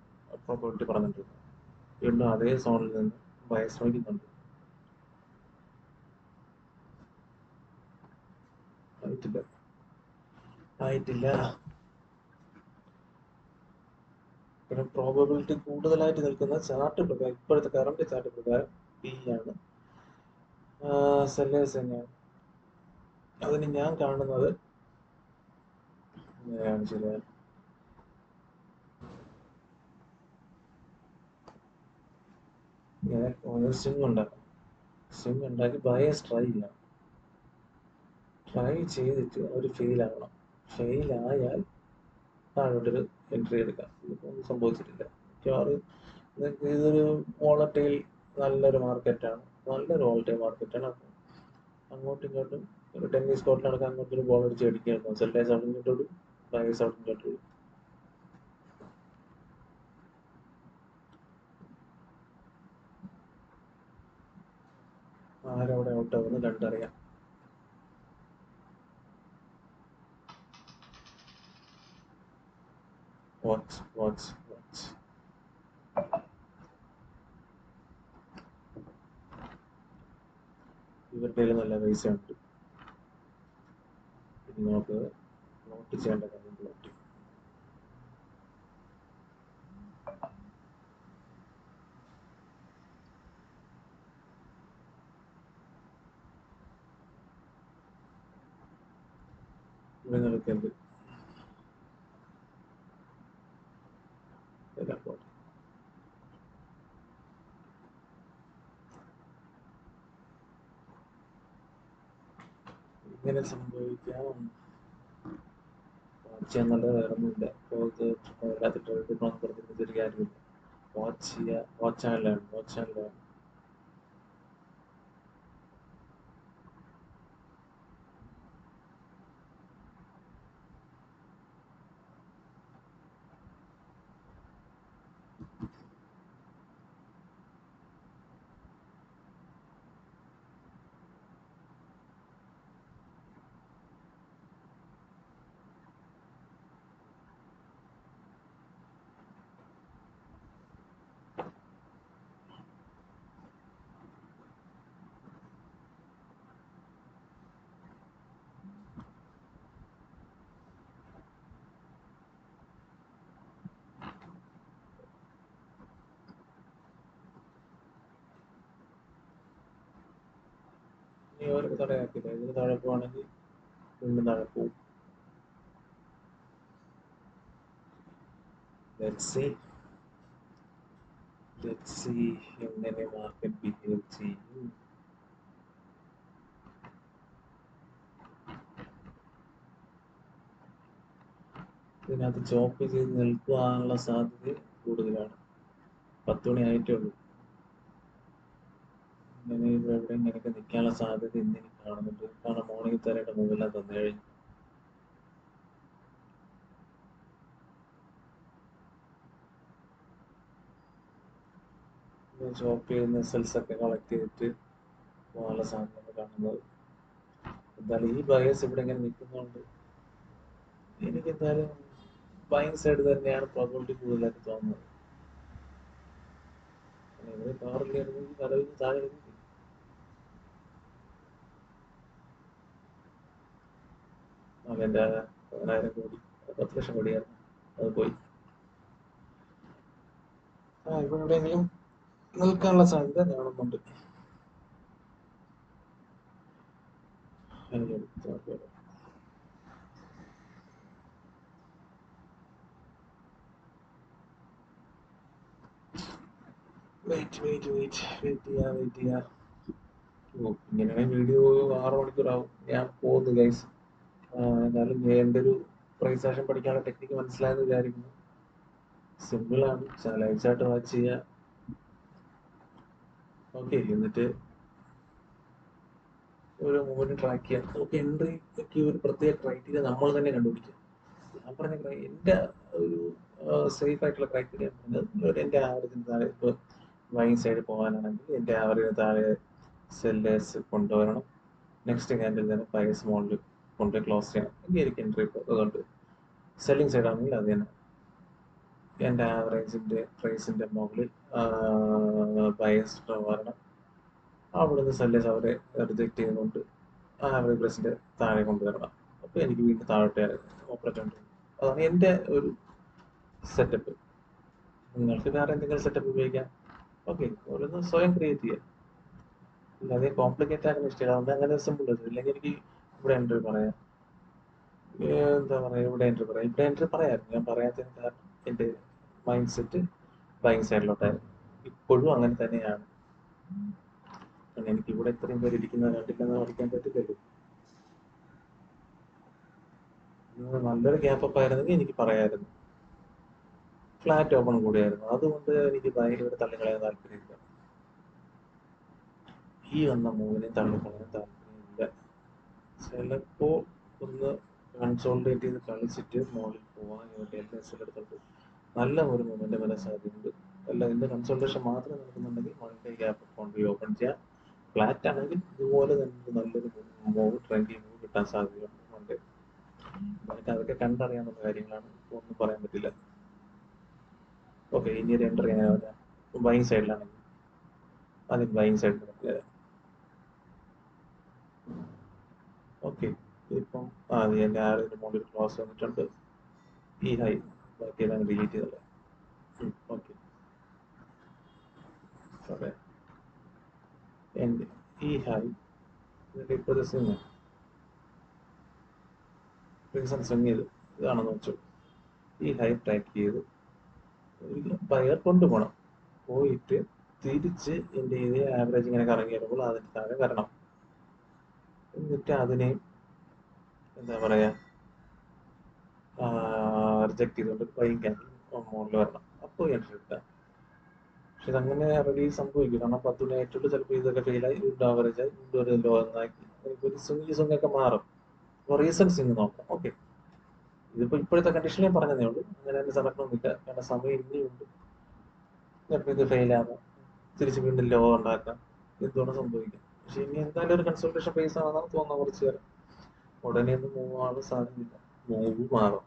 പ്രോബിലിറ്റി പറഞ്ഞിട്ടുണ്ട്. വീണ്ടും അതേ സോണിൽ നിന്ന് ബൈ ശ്രമിക്കുന്നുണ്ട്. ആയിട്ടില്ല. പിന്നെ പ്രോബബിലിറ്റി കൂടുതലായിട്ട് നിൽക്കുന്ന ചാർട്ട് പ്രകാരം, ഇപ്പോഴത്തെ കറണ്ട് ചാർട്ട് പ്രകാരം പി ആണ്. സെല്ലേഴ്സ് തന്നെയാണ്. അതിന് ഞാൻ കാണുന്നത് ശരിയാണ്. ഇങ്ങനെ സ്വിംഗ് ഉണ്ടാക്കും. സ്വിംഗ് ഉണ്ടാക്കി ബയേഴ്സ് ട്രൈ ചെയ്യണം. ട്രൈ ചെയ്തിട്ട് അവർ ഫെയിൽ ആവണം. ഫെയിൽ ആയാൽ താഴോട്ടൊരു എൻട്രി എടുക്കാം. ഇതൊന്നും സംഭവിച്ചിട്ടില്ല. മിക്കവാറും ഇതൊരു വോളറ്റൈൽ നല്ലൊരു മാർക്കറ്റാണ്. നല്ലൊരു വോളറ്റൈൽ മാർക്കറ്റാണ്. അപ്പം അങ്ങോട്ടും ഇങ്ങോട്ടും ഒരു ടെന്നീസ് കോർട്ടിൽ നടക്കാൻ അങ്ങോട്ടൊരു ബോൾ അടിച്ച് അടിക്കുകയായിരുന്നു. സെല്ലേഴ്സ് അവിടെ ഇങ്ങോട്ടോടും ബയേഴ്സ് അവിടെ ഇങ്ങോട്ടും. ആരവിടെ ഔട്ടാവുമെന്ന് കണ്ടറിയാം. Watch watch watch. ഇവരുടെ നല്ല പൈസ ഉണ്ട്. ഇത് നമുക്ക് നോട്ട് ചെയ്യേണ്ട കാര്യം നോട്ട്. നിങ്ങൾക്ക് എന്ത് എല്ലാം പോട്ടെ. ഇങ്ങനെ സംഭവിക്കാം. വാച്ച് ചെയ്യുന്നത് വേറെ ഒന്നുമില്ല. ഇപ്പോൾ ഇത് എല്ലാത്തിലും ട്രേഡ് പറഞ്ഞിട്ട് ഒരു കാര്യമില്ല. വാച്ച് ചെയ്യുക. വാച്ച് ചാനലാണ്. വാച്ച് ചാനലാണ്. അവരൊക്കെ തടയാക്കില്ല. ഇതിന് താഴെ പോവാണെങ്കിൽ വീണ്ടും താഴെ പോവും. ലെറ്റ്സ് സീ എങ്ങനെ മാർക്കറ്റ് ബിഹേവ് ചെയ്യും. ഇതിനകത്ത് ചോപ്പ് ചെയ്ത് നിൽക്കുവാനുള്ള സാധ്യത കൂടുതലാണ്. 10 മണി ആയിട്ടേ ഉള്ളൂ. ഇങ്ങനെ ഇവിടെ ഇങ്ങനെയൊക്കെ നിൽക്കാനുള്ള സാധ്യത ഇന്ന് എനിക്ക് കാണുന്നുണ്ട്. കാരണം മോർണിംഗ് തരയുടെ മുകളിലാണ് തന്നു കഴിഞ്ഞു. ചോപ്പ് ചെയ്യുന്ന സെൽസ് ഒക്കെ കളക്ട് ചെയ്തിട്ട് പോകാനുള്ള സാധ്യത കാണുന്നത്. എന്തായാലും ഈ ബയേഴ്സ് ഇവിടെ ഇങ്ങനെ നിൽക്കുന്നതുകൊണ്ട് എനിക്ക് എന്തായാലും ബൈങ് സൈഡ് തന്നെയാണ് പ്രോബിലിറ്റി കൂടുതലായിട്ട് തോന്നുന്നത്. ഇവിടെ പവറിലായിരുന്നെങ്കിൽ കടവിന് താഴെ അവൻ്റെ 10,000 കോടി 10 ലക്ഷം കോടിയായിരുന്നു, അത് പോയി. ഇവിടെ എവിടെയെങ്കിലും നിൽക്കാനുള്ള സാധ്യത കാണുന്നുണ്ട്. വെയിറ്റ് ചെയ്യാം. ഇങ്ങനെ വീഡിയോ 6 മണിക്കൂറാവും. ഞാൻ പോകുന്നു ഗൈസ്. എന്നാലും എൻ്റെ ഒരു പ്രൈസ് ആക്ഷൻ പഠിക്കാനുള്ള ടെക്നിക്ക് മനസ്സിലായെന്ന് വിചാരിക്കുന്നു. സിമ്പിളാണ്, ലൈറ്റ്സായിട്ട് വാച്ച് ചെയ്യുക. ഓക്കെ, എന്നിട്ട് ഒരു മൂവ്മെന്റ് ട്രാക്ക് ചെയ്യാം. നമുക്ക് എൻട്രിക്ക് ഒരു പ്രത്യേക ക്രൈറ്റീരിയ നമ്മൾ തന്നെ കണ്ടുപിടിക്കാം. ഞാൻ പറഞ്ഞ എൻ്റെ ഒരു സേഫ് ആയിട്ടുള്ള ക്രൈറ്റീരിയ പറഞ്ഞത്, എൻ്റെ ആവറേജിന് താഴെ ഇപ്പോൾ ബൈങ് സൈഡ് പോകാനാണെങ്കിൽ എൻ്റെ ആവറേജിന് താഴെ സെല്ലേഴ്സ് കൊണ്ടുവരണം. നെക്സ്റ്റ് ക്യാൻഡിൽ തന്നെ ബയേഴ്സ് മുകളിൽ കൊണ്ടുപോയി ക്ലോസ് ചെയ്യണം. എങ്കിൽ എനിക്ക് എൻട്രി ഇപ്പോൾ. അതുകൊണ്ട് സെല്ലിംഗ് സൈഡ് ആണെങ്കിൽ അത് തന്നെ എൻ്റെ ആവറേജിൻ്റെ പ്രൈസിൻ്റെ മുകളിൽ ബയേഴ്സ് വരണം. അവിടുന്ന് സെല്ലേഴ്സ് അവരെ റിജക്ട് ചെയ്യുന്നുണ്ട് ആവറേജ് പ്രൈസിൻ്റെ താഴെ കൊണ്ടുവരണം. അപ്പോൾ എനിക്ക് വീണ്ടും താഴോട്ട് ഓപ്പറേറ്റ് ഉണ്ട്. അതാണ് എൻ്റെ ഒരു സെറ്റപ്പ്. നിങ്ങൾക്ക് വേറെ എന്തെങ്കിലും സെറ്റപ്പ് ഉപയോഗിക്കാം. ഓക്കെ, ഓരോന്ന് സ്വയം ക്രിയേറ്റ് ചെയ്യാം. അല്ലാതെ കോംപ്ലിക്കേറ്റ് ആക്കുന്ന ഇഷ്ടമില്ല. അതുകൊണ്ട് അങ്ങനെ സിമ്പിൾ ആണ്. ഇല്ലെങ്കിൽ എനിക്ക് ഇവിടെ എൻട്രി പറയാം. എന്താ പറയുക, ഇവിടെ എൻട്രി പറയാമായിരുന്നു. ഞാൻ പറയാത്തതിന് കാരണം എൻ്റെ മൈൻഡ് സെറ്റ് ബൈങ് സൈഡിലോട്ടായിരുന്നു. ഇപ്പോഴും അങ്ങനെ തന്നെയാണ്. എനിക്ക് ഇവിടെ ഇത്രയും പേര് ഇരിക്കുന്നത് കണ്ടില്ലെന്ന് പഠിക്കാൻ പറ്റില്ലല്ലോ. നല്ലൊരു ഗ്യാപ്പ് അപ്പ് ആയിരുന്നെങ്കിൽ എനിക്ക് പറയാമായിരുന്നു. ഫ്ലാറ്റ് ഓപ്പൺ കൂടിയായിരുന്നു. അതുകൊണ്ട് എനിക്ക് ഭയങ്കര തള്ളിക്കളയാൻ താല്പര്യമില്ല. ഈ വന്ന മൂവിനെ തള്ളിക്കളയാൻ താല്പര്യമില്ല. ചിലപ്പോൾ ഒന്ന് കൺസോൾട്ടേറ്റ് ചെയ്ത് കളിച്ചിട്ട് മോളിൽ പോകാൻ വേണ്ടി LSL എടുത്തിട്ട് നല്ല ഒരു മൂവ്മെന്റ് വരാൻ സാധ്യതയുണ്ട്. അല്ല, ഇതിന്റെ കൺസോൾട്ടേഷൻ മാത്രം നടക്കുന്നുണ്ടെങ്കിൽ 1 day ഗ്യാപ്പ് കൊണ്ട് ഓപ്പൺ ചെയ്യാം. ഫ്ലാറ്റ് ആണെങ്കിൽ ഇതുപോലെ തന്നെ നല്ലൊരു മൂവ്, ട്രെൻഡി മൂവ് കിട്ടാൻ സാധ്യതയുണ്ട്. നമുക്ക് അതൊക്കെ കണ്ടറിയാവുന്ന കാര്യങ്ങളാണ്. ഒന്നും പറയാൻ പറ്റില്ല. ഓക്കെ, ഇനി ഒരു എൻട്രി എങ്ങനെ വരാം? ബൈങ് സൈഡിലാണെങ്കിൽ ആദ്യം ബൈങ് സൈഡിൽ വരാം. ഓക്കെ, ഇപ്പം എൻ്റെ ആറിൻ്റെ മുകളിൽ ക്ലോസ് വന്നിട്ടുണ്ട്. ഈ ഹൈ ബാക്കി എല്ലാം ഡിലീറ്റ് ചെയ്തല്ലേ. ഓക്കെ, ഓക്കെ, എൻ്റെ ഈ ഹൈ ഇപ്പോഴത്തെ സ്വിങ് റീസൺ സ്വിങ് ചെയ്ത് ഇതാണെന്ന് വെച്ചു. ഈ ഹൈ ട്രാക്ക് ചെയ്ത് ബയർ കൊണ്ടുപോകണം. പോയിട്ട് തിരിച്ച് എൻ്റെ ഇതേ ആവറേജ് ഇങ്ങനെ കറങ്ങി വരുമ്പോൾ അതിന് താഴെ വരണം. എന്നിട്ട് അതിനെ എന്താ പറയുക, റിജക്ട് ചെയ്തുകൊണ്ട് ബൈങ് ക്യാൻഡിൽ മുകളിൽ വരണം. അപ്പോൾ എൻട്രി എടുക്കാം. പക്ഷെ ഇതങ്ങനെ റെഡി സംഭവിക്കും. കാരണം 10 മണി ആയിട്ടുള്ളൂ. ചിലപ്പോൾ ഇതൊക്കെ ഫെയിലായി വീണ്ടും ആവറേജായി വീണ്ടും ഒരു ലോ എന്നാക്കി ഒരു സ്വിങ് ഒക്കെ മാറും. അപ്പോൾ റീസെന്റ് സ്വിങ് നോക്കാം. ഓക്കെ, ഇതിപ്പോൾ ഇപ്പോഴത്തെ കണ്ടീഷനിൽ ഞാൻ പറഞ്ഞതേ ഉള്ളൂ. അങ്ങനെ തന്നെ നടക്കണമെന്നില്ല. കാരണം സമയം ഇനിയുണ്ട്. ചിലപ്പോൾ ഇത് ഫെയിലാകാം, തിരിച്ച് വീണ്ടും ലോ ഉണ്ടാക്കാം, എന്തുകൊണ്ട് സംഭവിക്കാം. പക്ഷെ ഇനി എന്തായാലും ഒരു കൺസൾട്ടേഷൻ ഫേസ് ആണെന്നാണ് തോന്നുന്നത്. കുറച്ച് നേരം ഉടനെ ഒന്നും മൂവ് ആവാൻ സാധ്യതയില്ല. മൂവ് മാറും.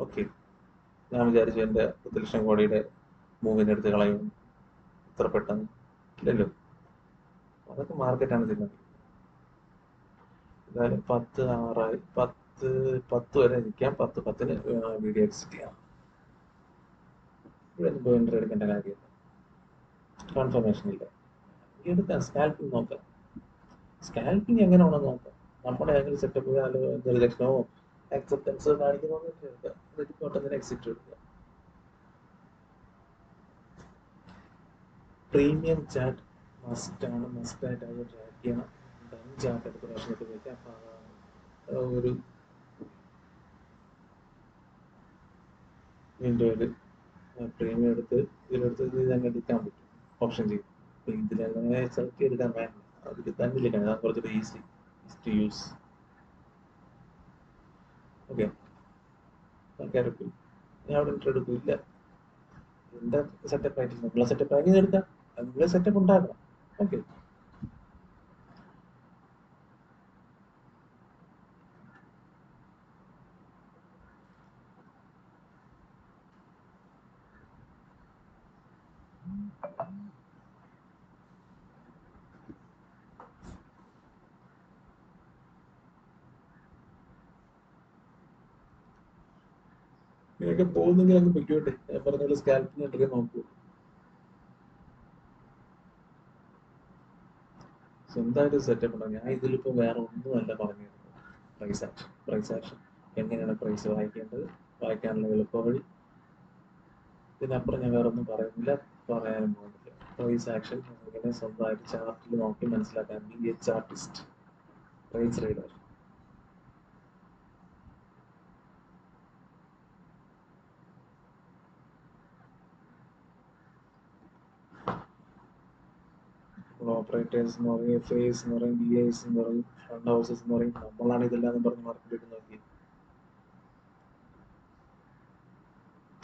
ഓക്കെ, ഞാൻ വിചാരിച്ചു എൻ്റെ 10 ലക്ഷം കോടിയുടെ മൂവിനെ എടുത്ത് കളയും ഇത്ര പെട്ടെന്ന്. ഇല്ലല്ലോ, അതൊക്കെ മാർക്കറ്റാണ് തീരുമാനിക്കുന്നത്. എന്തായാലും 10:06 10 വരെ നിൽക്കാം. 10:10 വീഡിയോ എക്സിറ്റ് ചെയ്യാം. ഇവിടെ എന്തോ എൻട്രി എടുക്കേണ്ട കാര്യമില്ല. കൺഫർമേഷൻ ഇല്ല. എടുക്കാം, സ്കാൽപ്പിൽ നോക്കാം. സ്കാൽപ്പിംഗ് എങ്ങനെ വേണമെന്ന് നോക്കാം. നമ്മുടെ ഏതെങ്കിലും സെറ്റപ്പ് റിജക്ഷനോ അക്സെപ്റ്റൻസോ കാണിക്കുന്നതെന്ന് എടുക്കാം. എന്നിട്ട് പെട്ടെന്ന് എക്സിറ്റ് എടുക്കുക. പ്രീമിയം ചാറ്റ് മസ്റ്റാണ്, മസ്റ്റായിട്ട് അത് ട്രാക്ക് ചെയ്യണം. ഡൺ ചാറ്റ് എടുത്ത് പ്രശ്നത്തിൽ വയ്ക്കാം. അപ്പോൾ ഒരു വിൻഡോയിൽ പ്രീമിയം എടുത്ത് ഇതിലെടുത്ത് ഇത് തന്നെ എടുക്കാൻ പറ്റും, ഓപ്ഷൻ ചെയ്യും. അപ്പോൾ ഇതിലങ്ങനെ സെലക്ട് ചെയ്തെടുക്കാൻ വേണ്ട, അതിൽ തന്നെ എടുക്കാൻ, അത് കുറച്ചുകൂടി ഈസി ടു യൂസ്. ഓക്കെ, എടുക്കും. ഞാൻ അവിടെ ഇൻട്രോ എടുക്കില്ല. എന്താ സെറ്റപ്പ് ആയിട്ട് നമ്മളെ സെറ്റപ്പ് ആക്കി എടുക്കാം, അതിനുള്ള സെറ്റപ്പ് ഉണ്ടാക്കണം. ഓക്കെ, ഇങ്ങനെയൊക്കെ പോകുന്നെങ്കിൽ അങ്ങ് പൊയ്ക്കോട്ടെ. ഞാൻ പറഞ്ഞ പോലെ സ്കാൽപ്പിംഗ് എൻട്രി നോക്കൂ. സ്വന്തമായിട്ട് സെറ്റപ്പ് ഉണ്ടാകും. ഞാൻ ഇതിലിപ്പോൾ വേറെ ഒന്നുമല്ല പറഞ്ഞിരുന്നത്. പ്രൈസ് ആക്ഷൻ എങ്ങനെയാണ് പ്രൈസ് വായിക്കേണ്ടത്, വായിക്കാനുള്ള എളുപ്പ വഴി. ഇതിനപ്പുറം ഞാൻ വേറെ ഒന്നും പറയുന്നില്ല, പറയാനും പോകുന്നില്ല. പ്രൈസ് ആക്ഷൻ എങ്ങനെ സ്വന്തമായിട്ട് ചാർട്ടിൽ നോക്കി മനസ്സിലാക്കാൻ. Be a chartist, price reader. Operators എന്ന് പറയും, എഫ് ഐസ് എന്ന് പറയും, ബി ഐസ് എന്ന് പറയും, ഫണ്ട് ഹൗസസ് എന്ന് പറയും. നമ്മളാണ് ഇതെല്ലാം പറഞ്ഞ് മാർക്കറ്റ് നോക്കി.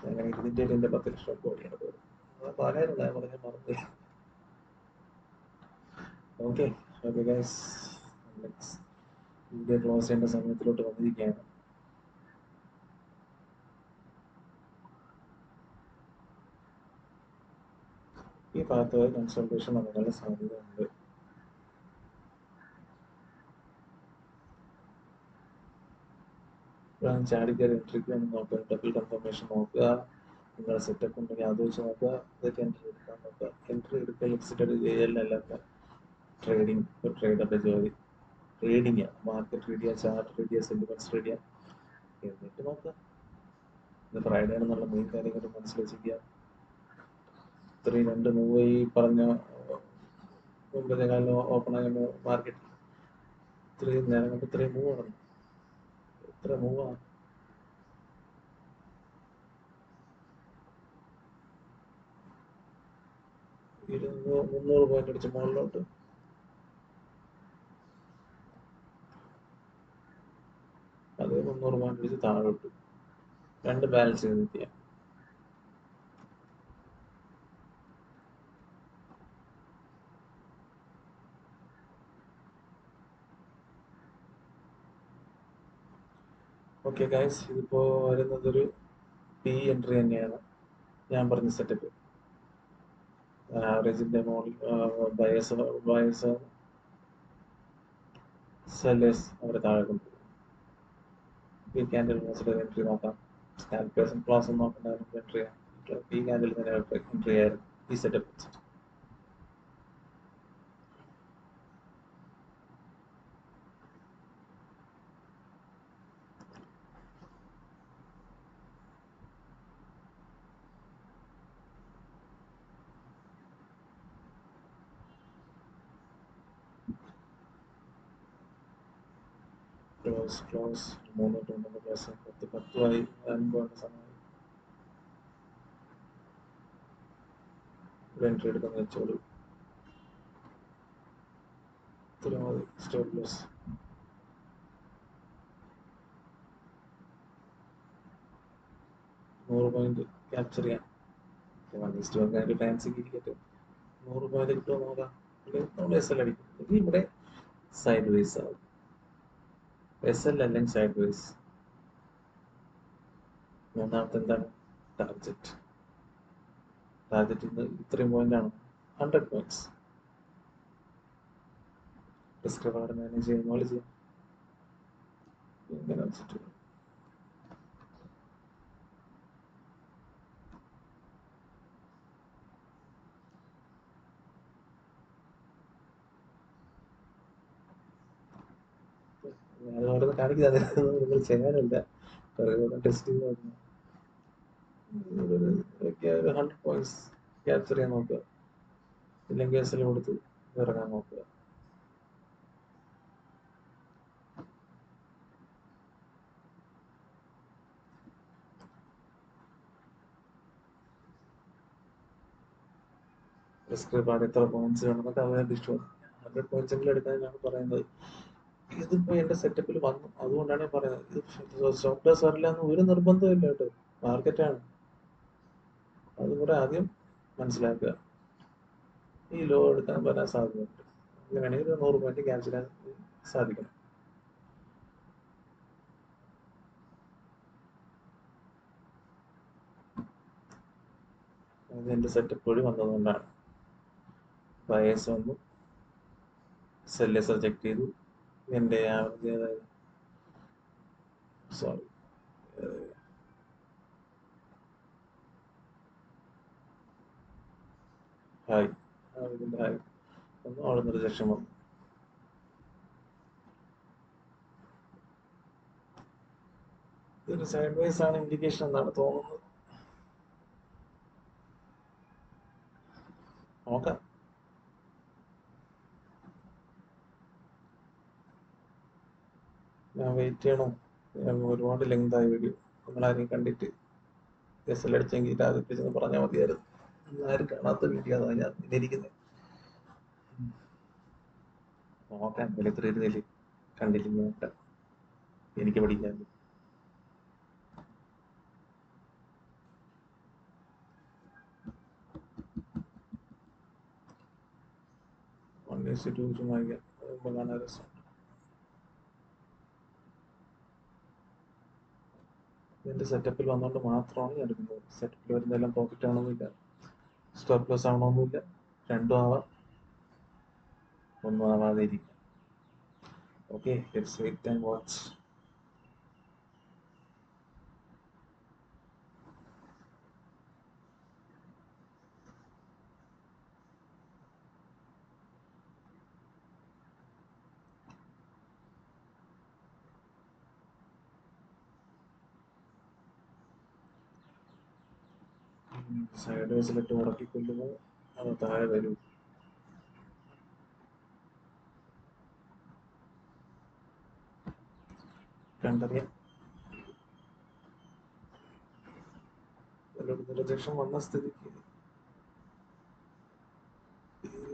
അങ്ങനെ ഇതിൻ്റെ 10 ലക്ഷം കോടിയാണ് പോയത്. പറയാനുള്ള പറഞ്ഞ മറന്നു. Okay okay guys, video close ചെയ്യേണ്ട സമയത്തിലോട്ട് വന്നിരിക്കുകയാണ്. ഈ ഭാഗത്ത് കൺസൾട്ടേഷൻ നടക്കാനുള്ള സാധ്യതയുണ്ട്. ചാടിക്കയറി എൻട്രിക്ക് ഒന്ന് നോക്കുക, ഡബിൾ കൺഫർമേഷൻ നോക്കുക, നിങ്ങളുടെ സെറ്റപ്പ് ഉണ്ടെങ്കിൽ അത് വെച്ച് നോക്കുക, ഇതൊക്കെ എൻട്രി എടുക്കാൻ നോക്കുക. എൻട്രി എടുക്കുക, എക്സിറ്റ് ചെയ്യലല്ലാത്ത ട്രേഡിങ് ഒരു ട്രേഡറുടെ ജോലി. ട്രേഡിങ് ആണ്, മാർക്കറ്റ് റീഡ് ചെയ്യുക, ചാർട്ട് റീഡ് ചെയ്യുക, സെന്റിമെന്റ്സ് റീഡ് ചെയ്യുക, എന്നിട്ട് നോക്കുക. ഇത് ഫ്രൈഡേ ആണെന്നുള്ള മെയിൻ കാര്യങ്ങൾ മനസ്സിൽ വെച്ചിരിക്കുക. ഇത്രയും 2 മൂവ് ഈ പറഞ്ഞ മുമ്പത്തെ കാലം ഓപ്പൺ ആയ മാർക്കറ്റ് ഇത്രയും നേരം കൊണ്ട് ഇത്രയും മൂവ് നടന്നു. എത്ര മൂവാണ്? 300 പോയിന്റ് അടിച്ച് മുകളിലോട്ട്. അത് 300 പോയിന്റ് അടിച്ച് താഴോട്ട്. 2 ബാലൻസ് ചെയ്ത് നിൽക്കുക. ഓക്കെ ഗൈസ്, ഇതിപ്പോ വരുന്നതൊരു പി എൻട്രി തന്നെയാണ്. ഞാൻ പറഞ്ഞ സെറ്റപ്പ് ആവറേജിന്റെ മോഡൽ. ബയേഴ്സ് സെല്ലേഴ്സ് അവരെ താഴെ കൊണ്ടുപോകും. പി ക്യാൻഡിൽ എൻട്രി നോക്കാം. സ്കാൽപ്പേഴ്സും ക്ലാസും നോക്കേണ്ട എൻട്രി ചെയ്യാം. പി ക്യാൻഡിൽ തന്നെ എൻട്രി ആയിരുന്നു ഈ സെറ്റപ്പ്. ക്ലോസ് 10 സമയം എൻട്രി എടുക്കുന്ന വെച്ചോളൂ. ഇത്ര മതി. സ്റ്റോപ്പ് ലോസ് 100 പോയിന്റ് ക്യാപ്ചർ ചെയ്യാം. ഫാൻസിക്ക് ഇരിക്കട്ടെ. 100 പോയിന്റ് കിട്ടുമോ നോക്കാം. നമ്മൾ എസ് എൽ അടിക്കും. ഇത് ഇവിടെ സൈഡ് വേസ് ആവും. എസ് എൽ അല്ലെങ്കിൽ സൈഡ് വേസ്. മൂന്നാമത്തെ എന്താണ്? ടാർജറ്റ്. ടാർജറ്റ് ഇത്രയും പോയിന്റ് ആണ്, 100 പോയിന്റ്സ്. റിസ്ക് റിവാർഡ് മാനേജ് ചെയ്യുന്ന പോലെ ചെയ്യാം. ഇങ്ങനെ വെച്ചിട്ട് ഞാൻ ഓരോന്ന് കാണിക്കുന്നത് നിങ്ങൾ ചെയ്യാനില്ല. ടെസ്റ്റ് ചെയ്ത് നോക്കുന്നു. ഒരു 100 പോയിന്റ്സ് ക്യാപ്ചർ ചെയ്യാൻ നോക്കുക. ഇല്ലെങ്കിൽ എസ് കൊടുത്ത് ഇറങ്ങാൻ നോക്കുക. പ്രിസ്ക്രിപ്റ്റ് എത്ര പോയിന്റ്സ് വേണമെന്നൊക്കെ അവരുടെ ഇഷ്ടം. 100 പോയിന്റ്സ് എങ്കിലും എടുക്കാനാണ് പറയുന്നത്. ഇതിപ്പോ എന്റെ സെറ്റപ്പിൽ വന്നു, അതുകൊണ്ടാണ് ഞാൻ പറയുന്നത്. ഇത് സോഫ്റ്റ്വെയർ വരില്ലെന്ന് ഒരു നിർബന്ധമില്ല കേട്ടോ. മാർക്കറ്റാണ്. അതും കൂടെ ആദ്യം മനസ്സിലാക്കുക. ഈ ലോ എടുക്കാൻ വരാൻ സാധ്യതയുണ്ട്. അങ്ങനെയാണെങ്കിൽ 100 പോയിന്റ് ക്യാപ്ചർ ചെയ്യാൻ സാധിക്കണം. അത് എന്റെ സെറ്റപ്പ് വഴി വന്നതുകൊണ്ടാണ്. ബയേഴ്സ് വന്നു, സെല്ലേഴ്സ് റിജക്ട് ചെയ്തു. എന്റെ ആവറേജ് ഏതായത്, സോറി, ഹായ്, ഇതിന്റെ ഹായ് വന്നു. അവിടെ നിന്ന് റിജക്ഷൻ വന്നു. ഇതൊരു സൈഡ് വൈസ് ആണ് ഇൻഡിക്കേഷൻ എന്നാണ് തോന്നുന്നത്. നോക്കാം. ഞാൻ വെയിറ്റ് ചെയ്യണോ? ഒരുപാട് ലെങ്ത് ആയി വീഡിയോ. നിങ്ങളാരെയും കണ്ടിട്ട് എസ് അടിച്ചെങ്കിൽ രാജിപ്പിച്ചെന്ന് പറഞ്ഞാൽ മതിയായിരുന്നു. ആരും കാണാത്ത വീഡിയോ അതാണ് ഞാൻ ഇരിക്കുന്നത്. നോക്കാം, വിലത്ര ഇരുന്നില്ല കണ്ടില്ല നോക്കാം. എനിക്ക് പഠിക്കാൻ 1:2 വാങ്ങിക്കാം. അതാകുമ്പോൾ കാണാൻ രസം. ഇതിന്റെ സെറ്റപ്പിൽ വന്നുകൊണ്ട് മാത്രമാണ് ഞാൻ എടുക്കുന്നത്. സെറ്റപ്പിൽ വരുന്നതെല്ലാം പ്രോഫിറ്റ് ആവണമെന്നില്ല, സ്റ്റോപ്പ് ലോസ് ആവണമെന്നില്ല. രണ്ടും ആവാം, ഒന്നും ആവാതെ ഇരിക്കാം. Okay, let's wait and watch. Side വൈസിലിട്ട് ഉറക്കിക്കൊല്ലുമോ അത് താഴെ വരൂ? കണ്ടറിയാം. റിജക്ഷൻ വന്ന സ്ഥിതിക്ക്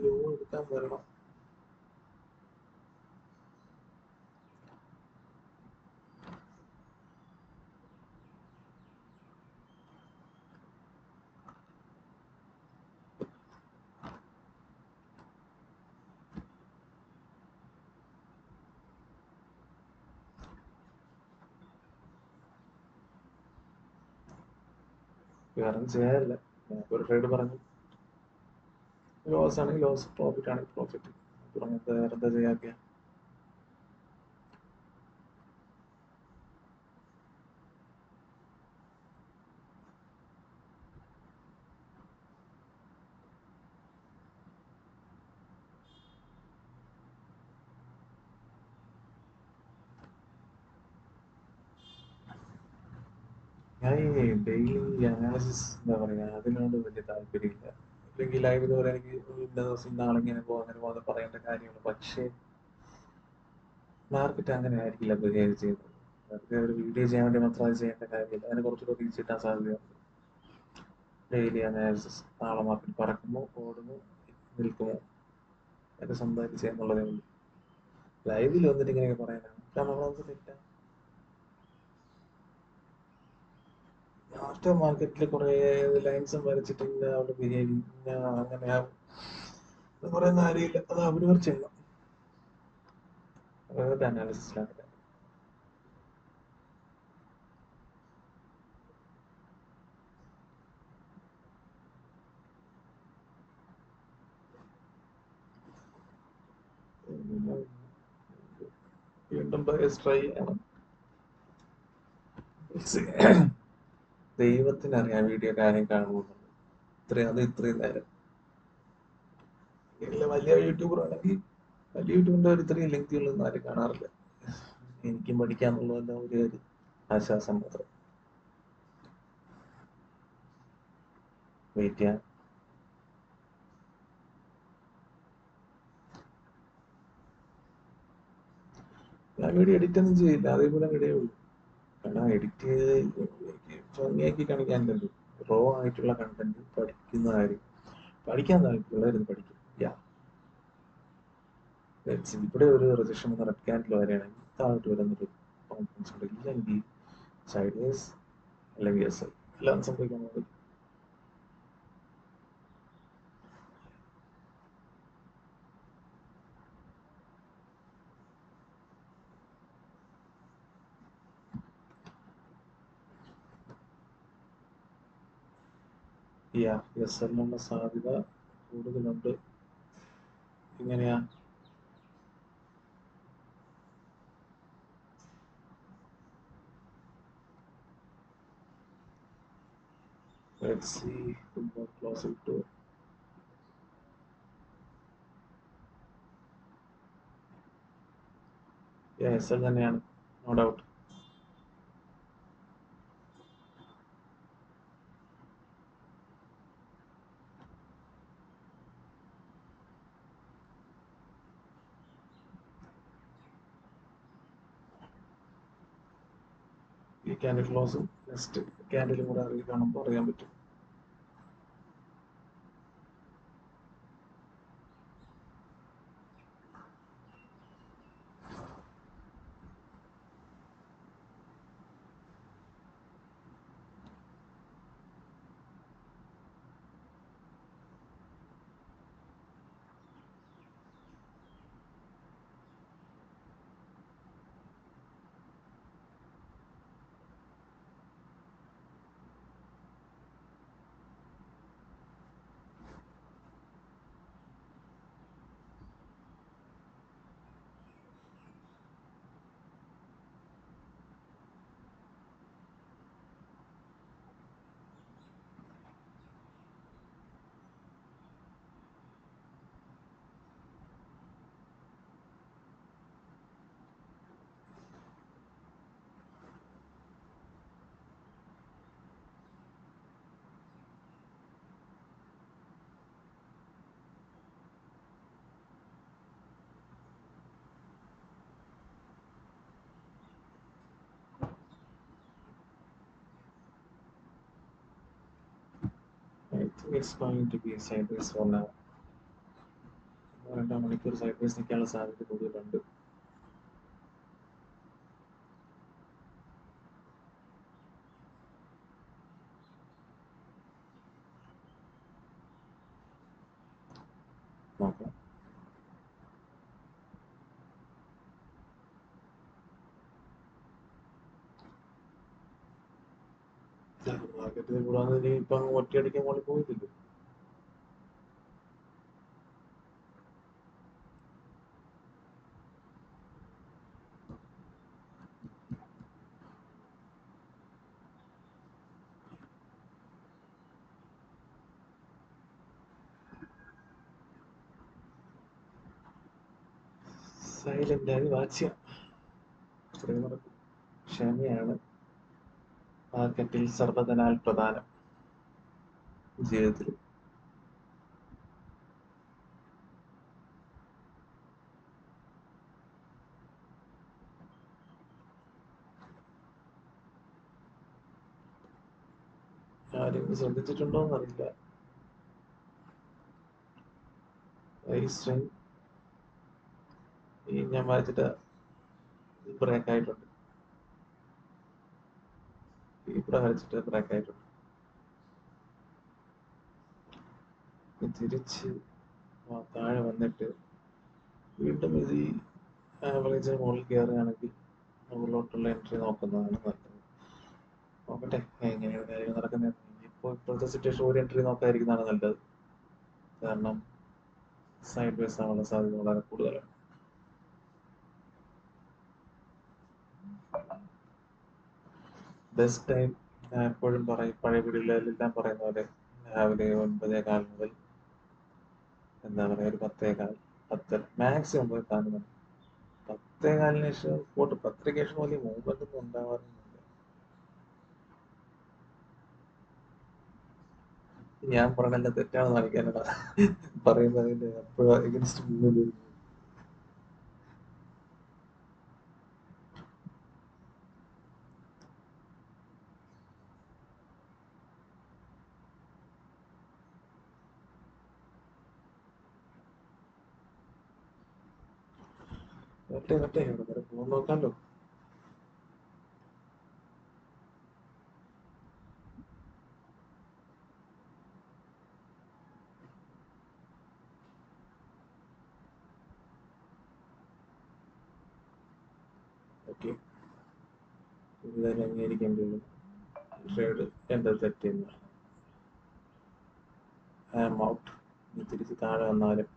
ലോ എടുക്കാൻ വരണം. വേറെ ചെയ്യാനില്ല. ഒരു ട്രേഡ് പറഞ്ഞു, ലോസ് ആണെങ്കിൽ ലോസ്, പ്രോഫിറ്റ് ആണെങ്കിൽ പ്രോഫിറ്റ്. പറഞ്ഞത് വേറെ എന്താ ചെയ്യാക്കുക? ഞാൻ ഈ ഡെയിലി അനാലിസിസ് എന്താ പറയുക, അതിനോട് വലിയ താല്പര്യമില്ല. അല്ലെങ്കിൽ ലൈവ് ഇതുപോലെ എനിക്ക് ഇന്ന ദിവസം നാളെ ഇങ്ങനെ പോകും അങ്ങനെ പോകുന്ന പറയേണ്ട കാര്യമുള്ളൂ. പക്ഷേ മാർക്കറ്റ് അങ്ങനെ ആയിരിക്കില്ല ബിഹേവ് ചെയ്യുന്നത്. അതൊക്കെ ഒരു വീഡിയോ ചെയ്യാൻ വേണ്ടി മാത്രം അത് ചെയ്യേണ്ട കാര്യമില്ല. അതിന് കുറച്ചുകൂടെ റീച്ച് കിട്ടാൻ സാധ്യതയുണ്ട്. ഡെയിലി അനാലിസിസ്, നാളെ മാർക്കറ്റ് പറക്കുമോ ഓടുമോ നിൽക്കുമോ ഒക്കെ സ്വന്തമായിട്ട് ചെയ്യാന്നുള്ളതേ ഉള്ളൂ. ലൈവിൽ വന്നിട്ട് ഇങ്ങനെയൊക്കെ പറയാനാണ്. കാരണം നമ്മളത് തെറ്റാണ്. ആഫ്റ്റർ മാർക്കറ്റിൽ കുറെ ലൈൻസും വരച്ചിട്ട് അവിടെ ബിഹേവ് അങ്ങനെ പറയുന്ന കാര്യമില്ല. അത് അവരവർ ചെയ്യണം. അവരുടെ അനാലിസിസിലാണ്. വീണ്ടും ബയസ് ട്രൈ ചെയ്യണം. ദൈവത്തിനറിയാം വീഡിയോ കാര്യം കാണുന്നുണ്ട്. ഇത്രയും നേരം വലിയ യൂട്യൂബർ ആണെങ്കിൽ വലിയ യൂട്യൂബിന്റെ ഒരു ഇത്രയും ലെങ്തി ഉള്ളതൊന്നും ആരും കാണാറില്ല. എനിക്കും പഠിക്കാന്നുള്ളതല്ല ഒരു ആശ്വാസം മാത്രം. വെയിറ്റ് ചെയ്യാം. ഞാൻ വീഡിയോ എഡിറ്റ് ഒന്നും ചെയ്യില്ല, അതേപോലെ ഇടുകയുള്ളൂ. കാരണം എഡിറ്റ് ചെയ്ത് ഭംഗിയാക്കി കാണിക്കാനില്ലല്ലോ. റോ ആയിട്ടുള്ള കണ്ടന്റ് പഠിക്കുന്ന കാര്യം പഠിക്കാൻ താല്പര്യമുള്ളവരുന്ന് പഠിക്കും. ഇവിടെ ഒരു റിജക്ഷൻ വന്ന റെഡ് ക്യാൻഡിൽ വരെയാണെങ്കിൽ താഴോട്ട് വരുന്നൊരു കോൺഫിഡൻസ് ഉണ്ട്. ഇല്ലെങ്കിൽ സൈഡ് വേസ് അല്ലെങ്കിൽ എസ് ഐ എല്ലാം സംഭവിക്കാൻ പോകുന്നത്. എസ് എല്ലിനുള്ള സാധ്യത കൂടുതലുണ്ട്. ഇങ്ങനെയാ let's see football closer to S L തന്നെയാണ്, നോ ഡൗട്ട്. ഈ ക്യാൻഡിൽ ക്ലോസും നെക്സ്റ്റ് ക്യാൻഡിലും കൂടെ കാണുമ്പോൾ അറിയാൻ പറ്റും. I think it's going to be sideways for now. 2 മണിക്കൂർ സൈഡ്വേസ് നിൽക്കാനുള്ള സാധ്യത കൂടുതലുണ്ട്. നോക്കാം. മാർക്കറ്റിൽ കൂടാതെ ഇപ്പം ഒറ്റയടിക്കാൻ വേണ്ടി പോയിട്ടില്ല. സൈലന്റായി വാച്ച് ചെയ്യാം. ക്ഷമയാണ് മാർക്കറ്റിൽ സർവ്വതനാൽ പ്രധാനം ജീവിതത്തിൽ. ആരും ശ്രദ്ധിച്ചിട്ടുണ്ടോ എന്നറിയില്ല. ഈ ഞാൻ വായിച്ചിട്ട് ബ്രേക്ക് ആയിട്ടുണ്ട്. ഇവിടെ വരച്ചിട്ട് ബ്രേക്ക് ആയിട്ടുണ്ട്. തിരിച്ച് താഴെ വന്നിട്ട് വീണ്ടും ഇത് ഈ ആവറേജിന് മുകളിൽ കയറുകയാണെങ്കിൽ മുകളിലോട്ടുള്ള എൻട്രി നോക്കുന്നതാണ് നല്ലത്. നോക്കട്ടെ എങ്ങനെയാണ് കാര്യങ്ങൾ നടക്കുന്നത്. ഇപ്പോഴത്തെ സിറ്റുവേഷൻ ഒരു എൻട്രി നോക്കാതിരിക്കുന്നതാണ് നല്ലത്. കാരണം സൈഡ് വേസ് ആവാനുള്ള സാധ്യത വളരെ കൂടുതലാണ്. ബെസ്റ്റ് ടൈം ഞാൻ എപ്പോഴും പറയും, പഴയ വീടുകളിലെല്ലാം പറയുന്ന പോലെ രാവിലെ 9:15 മുതൽ എന്താ പറയുക ഒരു 10:15, 10 മാക്സിമം പോയി 11 മണി, 10:15 ശേഷം പോട്ട് 10:30 ശേഷം വലിയ മൂവ്മെന്റ് ഒന്നും ഉണ്ടാവാറില്ല. ഞാൻ പറയണല്ല തെറ്റാണെന്ന് കാണിക്കാനടാ പറയുന്നതിന്റെ അപ്പോഴാ എഗൻസ്റ്റ് മൂവ്മെന്റ്. മറ്റേ ഇവിടെ വരെ പോകുന്ന നോക്കാമല്ലോ. ഓക്കെ, ഇതായാലും അംഗീകരിക്കേണ്ടി വരും. ട്രേഡ് എൻ്റെ തെറ്റില്ല. I am out. ഇനി തിരിച്ച് താഴെ വന്നാലും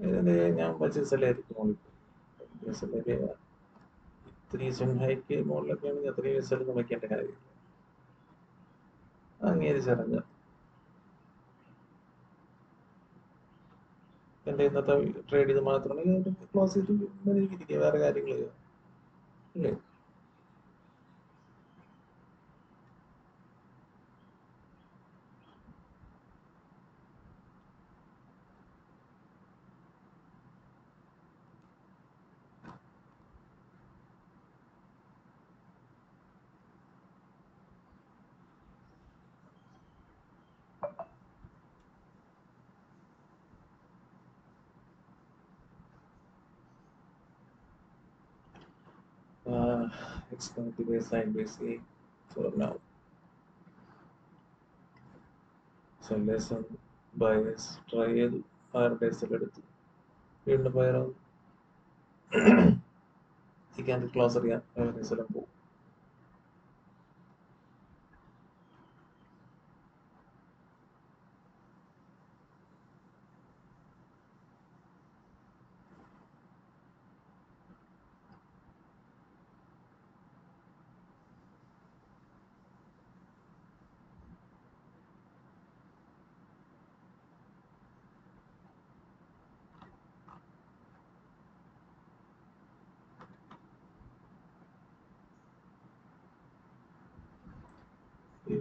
ഇതിന് ഞാൻ പച്ചസലായിരിക്കും. ഇത്തിരി ഹൈക്ക് മുകളിലൊക്കെ ആണെങ്കിൽ അത്രയും റിസൾട്ട് വയ്ക്കേണ്ട കാര്യമില്ല. അംഗീകരിച്ചിറങ്ങുക. എൻ്റെ ഇന്നത്തെ ട്രേഡ് ചെയ്ത് മാത്രമാണെങ്കിൽ ക്ലോസ് ചെയ്തിട്ട് ഇരിക്കുക, വേറെ കാര്യങ്ങൾ ചെയ്യുക അല്ലേ. It's going to be a sideways A for now. Sellers and buyers try ചെയ്തു, 6 ഡേയ്സിൽ എടുത്തു, വീണ്ടും പയറാവും. ഈ ക്യാൻഡിൽ ക്ലോസ് അറിയാം, ഡേയ്സിലും പോകും.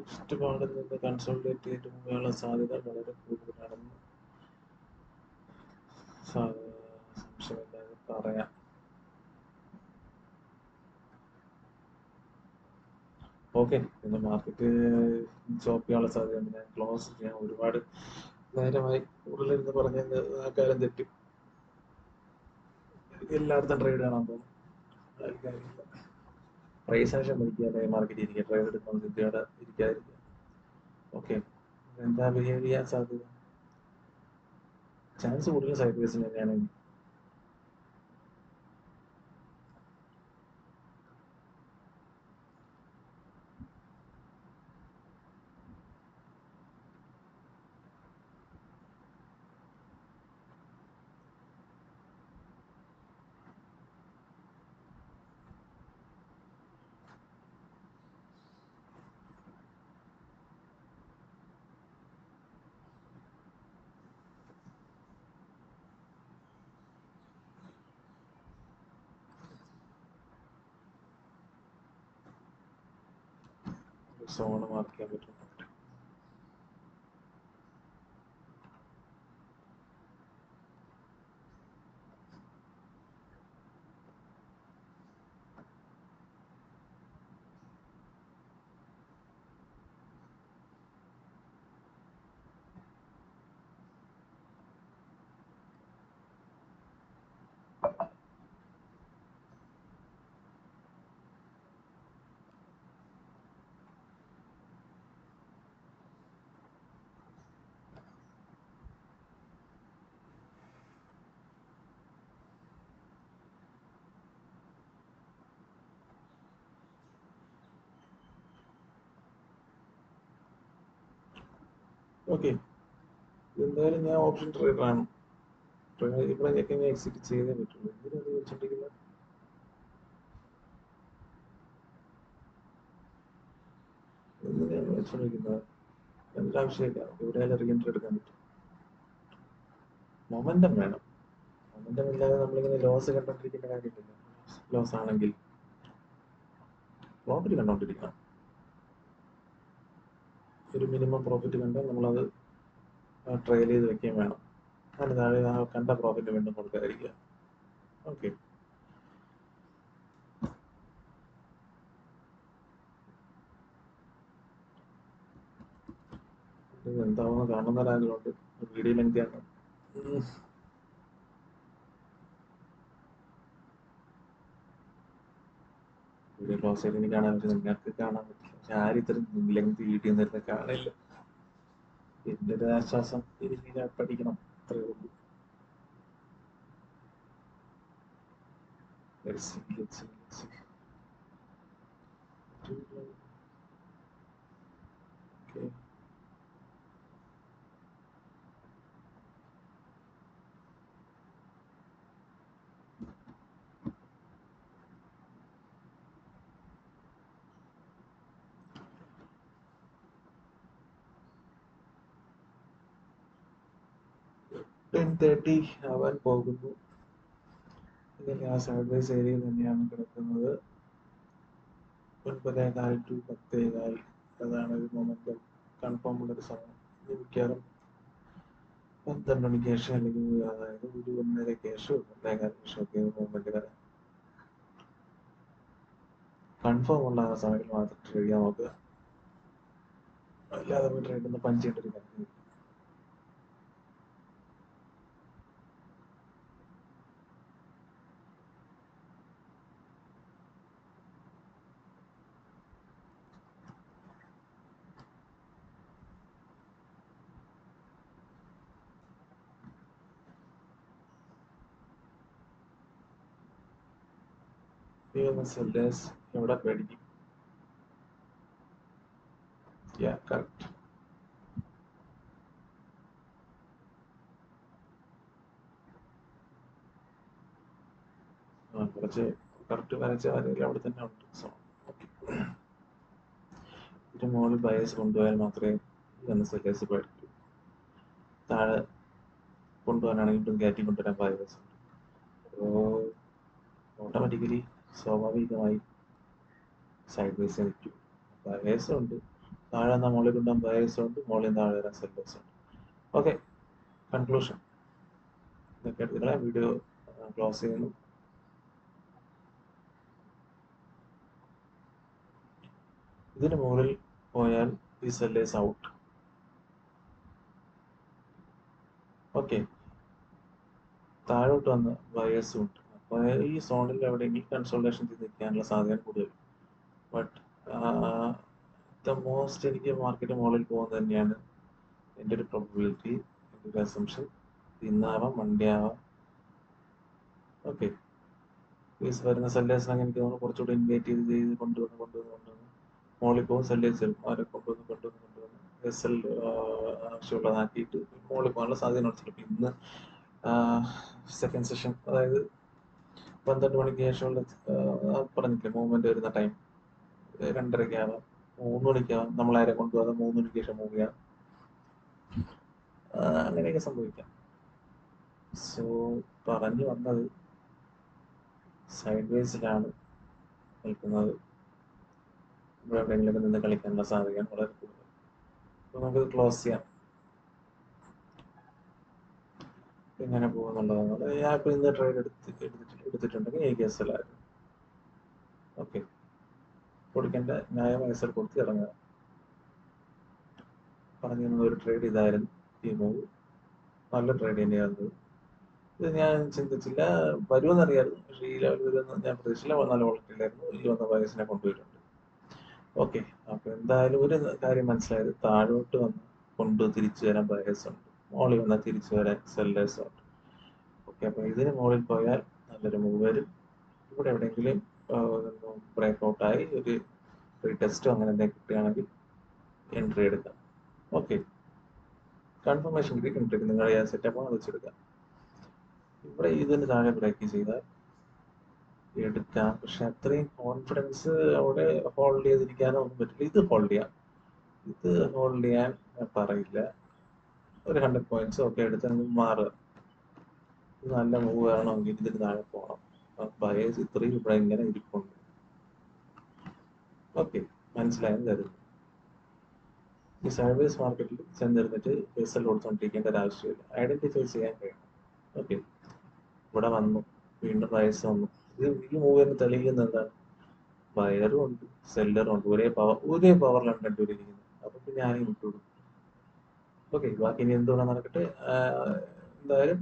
ഇഷ്ടപാടിൽ നിന്ന് കൺസോൾട്ടേറ്റ് ചെയ്തിട്ട് പോകാനുള്ള സാധ്യത വളരെ കൂടുതലാണെന്ന് സംശയമില്ലാതെ പറയാം. ഓക്കെ, പിന്നെ മാർക്കറ്റ് ചോപ്പ് ചെയ്യാനുള്ള സാധ്യതയുണ്ട്. ഞാൻ ക്ലോസ് ചെയ്യാൻ ഒരുപാട് നേരമായി കൂടുതലിരുന്ന് പറഞ്ഞത് ആ കാര്യം തെറ്റി. എല്ലായിടത്തും ട്രേഡ് കാണാൻ തോന്നും. പ്രൈസ് ആക്ഷൻ പഠിക്കാതെ മാർക്കറ്റ് ഇരിക്കുക, ട്രേഡ് എടുക്കുന്ന സിദ്ധിയോടെ ഇരിക്കാതിരിക്കുക. ഓക്കെ, എന്താ ബിഹേവ് ചെയ്യാൻ സാധ്യത? ചാൻസ് കൂടുതൽ സൈഡ് വേസിന് തന്നെയാണെങ്കിൽ. സോണ് മാർക്ക് ചെയ്യാൻ പറ്റും. ഓക്കെ, എന്തായാലും ഞാൻ ഓപ്ഷൻ ട്രേഡറാണ്. ഇപ്പോഴൊക്കെ ഞാൻ എക്സിറ്റ് ചെയ്തേ പറ്റുള്ളൂ. എന്തിനാണ് വെച്ചിട്ടുണ്ടെങ്കിൽ എന്തിനാണ് വെച്ചോണ്ടിരിക്കുന്നത്? എൻ്റെ ആവശ്യമില്ല. എവിടെയായാലും റീഎൻട്രി എടുക്കാൻ പറ്റും. മൊമെന്റം വേണം. ഇല്ലാതെ നമ്മളിങ്ങനെ ലോസ് കണ്ടോണ്ടിരിക്കേണ്ട കാര്യമില്ലല്ലോ. ലോസ് ആണെങ്കിൽ പ്രോഫിറ്റ് കണ്ടോണ്ടിരിക്കണം. ഒരു മിനിമം പ്രോഫിറ്റ് കണ്ടാൽ നമ്മളത് ട്രയൽ ചെയ്ത് വെക്കുകയും വേണം. അതിന് താഴെ ആ കണ്ട പ്രോഫിറ്റ് വീണ്ടും കൊടുക്കാതിരിക്കുക. ഓക്കെ, എന്താവുന്ന കാണുന്നവരായതുകൊണ്ട് വീഡിയോ ലെങ്തിയാണ്. വീഡിയോ ക്ലോസ് ചെയ്ത് എനിക്ക് കാണാൻ പറ്റും, നിങ്ങൾക്ക് കാണാൻ പറ്റില്ല. പക്ഷെ ആരും ഇത്രയും ലെങ്ത് വീഡിയോ നേരത്തെ കാണില്ല. എൻ്റെ ഒരു ആശ്വാസം എനിക്ക് പഠിക്കണം, അത്രയേ ഉള്ളൂ. Let's see. Okay. $10:30 ആവാൻ പോകുന്നു. ഇതിൽ ആ സൈഡ്വേസ് ഏരിയയിൽ തന്നെയാണ് കിടക്കുന്നത്. 9:15 to 10:15 അതാണ് ഒരു മൊമെന്റം കൺഫേം ഉള്ളൊരു സമയം. മിക്കവാറും 12 മണിക്ക് ശേഷം അല്ലെങ്കിൽ അതായത് ഒരു 1:30 ശേഷം 1:15 ശേഷമൊക്കെ മൂവ്മെന്റ് വരാം. കൺഫേം ഉള്ള ആ സമയത്ത് മാത്രം ട്രേഡ് ചെയ്യാൻ നോക്കുക, അല്ലാതെ പോയി ട്രേഡ് ഒന്ന് പഞ്ച് ചെയ്യേണ്ട ഒരു കാര്യം. സെല്ലേഴ്സ് എവിടെ പേടിക്കും? കറക്റ്റ്. കുറച്ച് കറക്റ്റ് വരച്ച വരയിൽ അവിടെ തന്നെ ഉണ്ട്. സോ ഇതിന് മുകളിൽ ബയസ് കൊണ്ടുപോയാൽ മാത്രമേ സെല്ലേഴ്സ് പേടിക്കൂ. താഴെ കൊണ്ടുപോകാനാണെങ്കിൽ ഇപ്പം കയറ്റി കൊണ്ടുവരാൻ ബയസ് ഉണ്ട്. അപ്പോൾ ഓട്ടോമാറ്റിക്കലി സ്വാഭാവികമായി സൈഡ് ബേസ് നിൽക്കും. ബയേഴ്സും ഉണ്ട്, താഴെ നിന്ന് മുകളിൽ കൊണ്ടുപോകാൻ ബയേഴ്സും ഉണ്ട്, മുകളിൽ താഴെ വരാൻ സെല്ലേഴ്സും ഉണ്ട്. ഓക്കെ, കൺക്ലൂഷൻ ഇതൊക്കെ എടുത്തിട്ട് വീഡിയോ ക്ലോസ് ചെയ്യുന്നു. ഇതിന് മുകളിൽ പോയാൽ ഈ സെല്ലേഴ്സ് ഔട്ട്. ഓക്കെ, താഴോട്ട് വന്ന് ബയേഴ്സും ഉണ്ട്. അപ്പോൾ ഈ സോണിൽ എവിടെയെങ്കിലും കൺസോൾട്ടേഷൻ ചെയ്ത് നിൽക്കാനുള്ള സാധ്യത കൂടുതൽ. ബട്ട് ദ മോസ്റ്റ് എനിക്ക് മാർക്കറ്റ് മുകളിൽ പോകുന്നത് തന്നെയാണ് എൻ്റെ ഒരു പ്രോബബിലിറ്റി, എൻ്റെ ഒരു അസംഷൻ. ഇന്നാവാം, മൺഡേ ആവാം. ഓക്കെ, ഫീസ് വരുന്ന സെല്ലേഴ്സിനൊക്കെ എനിക്ക് തോന്നുന്നു കുറച്ചുകൂടി ഇൻവൈറ്റ് ചെയ്ത് കൊണ്ടുവന്ന് മുകളിൽ പോകും. സെല്ലേഴ്സ് അവരെ കൊണ്ടുവന്ന് എസ് എൽ ആവശ്യമുള്ളതാക്കിയിട്ട് മുകളിൽ പോകാനുള്ള സാധ്യത ഉണ്ട്. ഇന്ന് സെക്കൻഡ് സെഷൻ, അതായത് 12 മണിക്ക് ശേഷമുള്ള പറഞ്ഞില്ലേ മൂവ്മെന്റ് വരുന്ന ടൈം, 2:30 3 മണിക്കാവാം. നമ്മളാരെ കൊണ്ടുപോകാതെ 3 മണിക്ക് ശേഷം മൂവ് ചെയ്യാം. അങ്ങനെയൊക്കെ സംഭവിക്കാം. സോ പറഞ്ഞു വന്നത്, സൈഡ് വേസിലാണ് നിൽക്കുന്നത്. ഇവിടെ എവിടെയെങ്കിലൊക്കെ നിന്ന് കളിക്കാനുള്ള സാധ്യതയാണ് വളരെ കൂടുതൽ. അപ്പോൾ നമുക്ക് ക്ലോസ് ചെയ്യാം. എങ്ങനെ പോകുന്നുള്ളതാണ്. ഞാൻ ഇപ്പോൾ ഇന്ന് ട്രേഡ് എടുത്തിട്ടുണ്ടെങ്കിൽ AKSL ആയിരുന്നു. ഓക്കെ, കൊടുക്കേണ്ട ന്യായമായ എസ് എൽ കൊടുത്ത് ഇറങ്ങുക. പറഞ്ഞു തന്ന ഒരു ട്രേഡ് ഇതായിരുന്നു. ഈ മൂവ് നല്ല ട്രേഡ് തന്നെയായിരുന്നു. ഇത് ഞാൻ ചിന്തിച്ചില്ല, വരുമെന്നറിയായിരുന്നു, പക്ഷേ ഈ ലെവൽ വരുമെന്ന് ഞാൻ പ്രതീക്ഷിച്ചില്ല. നല്ല വോളറ്റിലായിരുന്നു. ഈ വന്ന ബയേഴ്സിനെ കൊണ്ടുവരുന്നുണ്ട്. ഓക്കെ, അപ്പോൾ എന്തായാലും ഒരു കാര്യം മനസ്സിലായത്, താഴോട്ട് വന്ന് തിരിച്ചു വരാൻ ബയേഴ്സ് ഉണ്ട്, മുകളിൽ വന്നാൽ തിരിച്ചു വരാൻ സെല്ലേഴ്സ് ഉണ്ട്. ഓക്കെ, അപ്പോൾ ഇതിന് മുകളിൽ പോയാൽ നല്ലൊരു മൂവ് വരും. ഇവിടെ എവിടെയെങ്കിലും ബ്രേക്ക് ഔട്ടായി ഒരു ടെസ്റ്റോ അങ്ങനെ എന്തെങ്കിലും കിട്ടുകയാണെങ്കിൽ എൻട്രി എടുക്കാം. ഓക്കെ, കൺഫർമേഷൻ കിട്ടി എൻട്രി നിങ്ങളുടെ സെറ്റപ്പ് അത് വെച്ചെടുക്കാം. ഇവിടെ ഇതിന് താഴെ ബ്രേക്ക് ചെയ്താൽ എടുക്കാം, പക്ഷെ അത്രയും കോൺഫിഡൻസ് അവിടെ ഹോൾഡ് ചെയ്തിരിക്കാനോ ഒന്നും പറ്റില്ല. ഇത് ഹോൾഡ് ചെയ്യാൻ ഞാൻ പറയില്ല. ഒരു 100 പോയിന്റ്സ് ഒക്കെ എടുത്ത് മാറുക. ഇത് നല്ല മൂവ് ആണെങ്കിൽ ഇതിന് താഴെ പോകണം. ബയേഴ്സ് ഇത്രയും ഇവിടെ ഇങ്ങനെ ഇരിപ്പുണ്ട്. ഓക്കെ, മനസ്സിലായെന്ന് കരുതുന്നു. ഈ സൈഡ്വേസ് മാർക്കറ്റിൽ ചെന്നിരുന്നിട്ട് റിസൾട്ട് കൊടുത്തുകൊണ്ടിരിക്കേണ്ട ഒരു ആവശ്യമില്ല, ഐഡന്റിഫൈ ചെയ്യാൻ കഴിയും. ഓക്കെ, ഇവിടെ വന്നു, വീണ്ടും പ്രൈസ് വന്നു. ഈ മൂവിന് തെളിയിക്കുന്ന എന്താണ്? ബയറും ഉണ്ട് സെല്ലറും ഉണ്ട്, ഒരേ പവറിലാണ് കണ്ടുപിടിക്കുന്നത്. അപ്പൊ പിന്നെ ഞാൻ വിട്ടുകൊടുക്കും. ഓക്കെ, ബാക്കി ഇനി എന്തുകൊണ്ടാണ് നടക്കട്ടെ. എന്തായാലും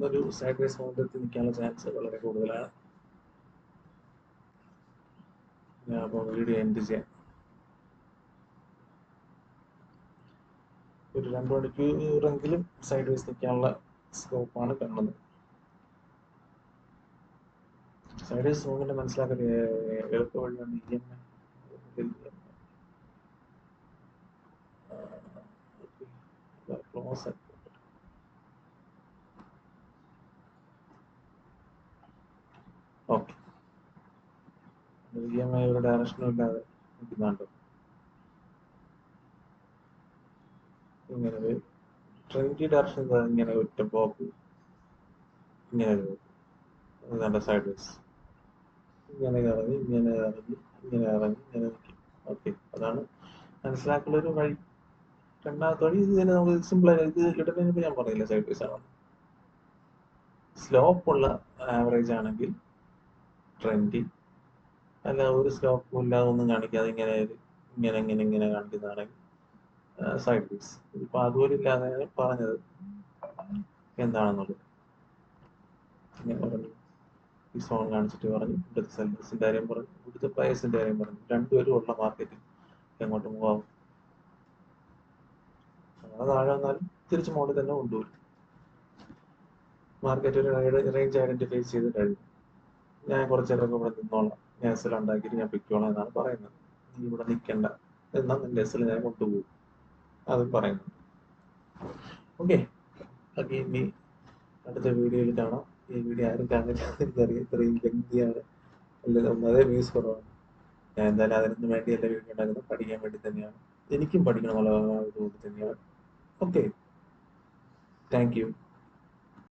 ഒരു സൈഡ് വേസ് മൂവ്മെന്റ് നിൽക്കാനുള്ള ചാൻസ് വളരെ കൂടുതലാണ്. ഞാൻ അപ്പോൾ വീഡിയോ എൻഡ് ചെയ്യാം. ഒരു 2 മണിക്കൂറെങ്കിലും സൈഡ് വേസ് നിൽക്കാനുള്ള സ്കോപ്പാണ് കാണുന്നത്. സൈഡ് വേസ് മൂവ്മെന്റ് മനസ്സിലാക്കാൻ എളുപ്പ വഴിയാണ് EMA. ക്ലോസ് ഓക്കെ, EMAയുടെ ഡയറക്ഷനും ഇല്ലാതെ നിൽക്കുന്നുണ്ട്. ഇങ്ങനെ ഒരു ട്രെൻഡി ഡയറക്ഷൻ ഇങ്ങനെ ഒറ്റ ബ്ലോക്ക് ഇങ്ങനെ നല്ല സൈഡ് വേസ് ഇങ്ങനെ ഇറങ്ങി ഇങ്ങനെ ഇറങ്ങി ഇങ്ങനെ ഇറങ്ങി ഇങ്ങനെ നിൽക്കും. ഓക്കെ, അതാണ് മനസ്സിലാക്കുന്ന ഒരു വഴി. രണ്ടാമത്തെ വഴി ഇത് തന്നെ നമുക്ക് സിമ്പിളായി ഇത് ഇടുന്നതിന് ഞാൻ പറയില്ല സൈഡ് വേസ് ആണ്. സ്ലോപ്പ് ഉള്ള ആവറേജ് ആണെങ്കിൽ ട്രെൻഡി, അല്ല ഒരു സ്ലോപ്പും ഇല്ലാതെ ഒന്നും കാണിക്കാതെ ഇങ്ങനെ ഇങ്ങനെ ഇങ്ങനെ ഇങ്ങനെ കാണിക്കുന്നതാണെങ്കിൽ സൈഡ് വേസ്. ഇപ്പൊ അതുപോലെ ഇല്ലാതെ പറഞ്ഞത് എന്താണെന്നുള്ളത് ഇങ്ങനെ പറഞ്ഞു. ഈ സോൺ കാണിച്ചിട്ട് പറഞ്ഞു, ഇവിടുത്തെ സെല്ലേഴ്സിന്റെ കാര്യം പറഞ്ഞു, ഇവിടുത്തെ ബയേഴ്സിന്റെ കാര്യം പറഞ്ഞു. രണ്ടുപേരും ഉള്ള മാർക്കറ്റിൽ എങ്ങോട്ട് മൂവ് ആവും? അങ്ങനെ താഴെ വന്നാലും തിരിച്ച് മോളിൽ തന്നെ കൊണ്ടുവരും. മാർക്കറ്റ് ഒരു റേഞ്ച് ഐഡന്റിഫൈ ചെയ്ത് കഴിഞ്ഞു. ഞാൻ കുറച്ചേരൊക്കെ ഇവിടെ നിന്നോളാം, ഞാൻ എസ് ഉണ്ടാക്കിയിട്ട് ഞാൻ പിക്കോളാം എന്നാണ് പറയുന്നത്. നീ ഇവിടെ നിൽക്കണ്ട, എന്നാൽ നിന്റെ എസ് ഞാൻ കൊണ്ടുപോകും, അത് പറയുന്നു. ഓക്കെ, ബാക്കി ഇനി അടുത്ത വീഡിയോയിൽ കാണാം. ഈ വീഡിയോ ആരും കാണില്ല, എനിക്കറിയാം ഇത്രയും ലെങ്തിയാണ്, അല്ലെങ്കിൽ ഒന്നതേ വ്യൂസ് കുറവാണ്. ഞാൻ എന്തായാലും അതിനൊന്നും വേണ്ടിയല്ല വീഡിയോ ഉണ്ടാക്കുന്നത്, പഠിക്കാൻ വേണ്ടി തന്നെയാണ്. എനിക്കും പഠിക്കണമെന്നുള്ള ഇതുകൊണ്ട് തന്നെയാണ്. Okay, thank you.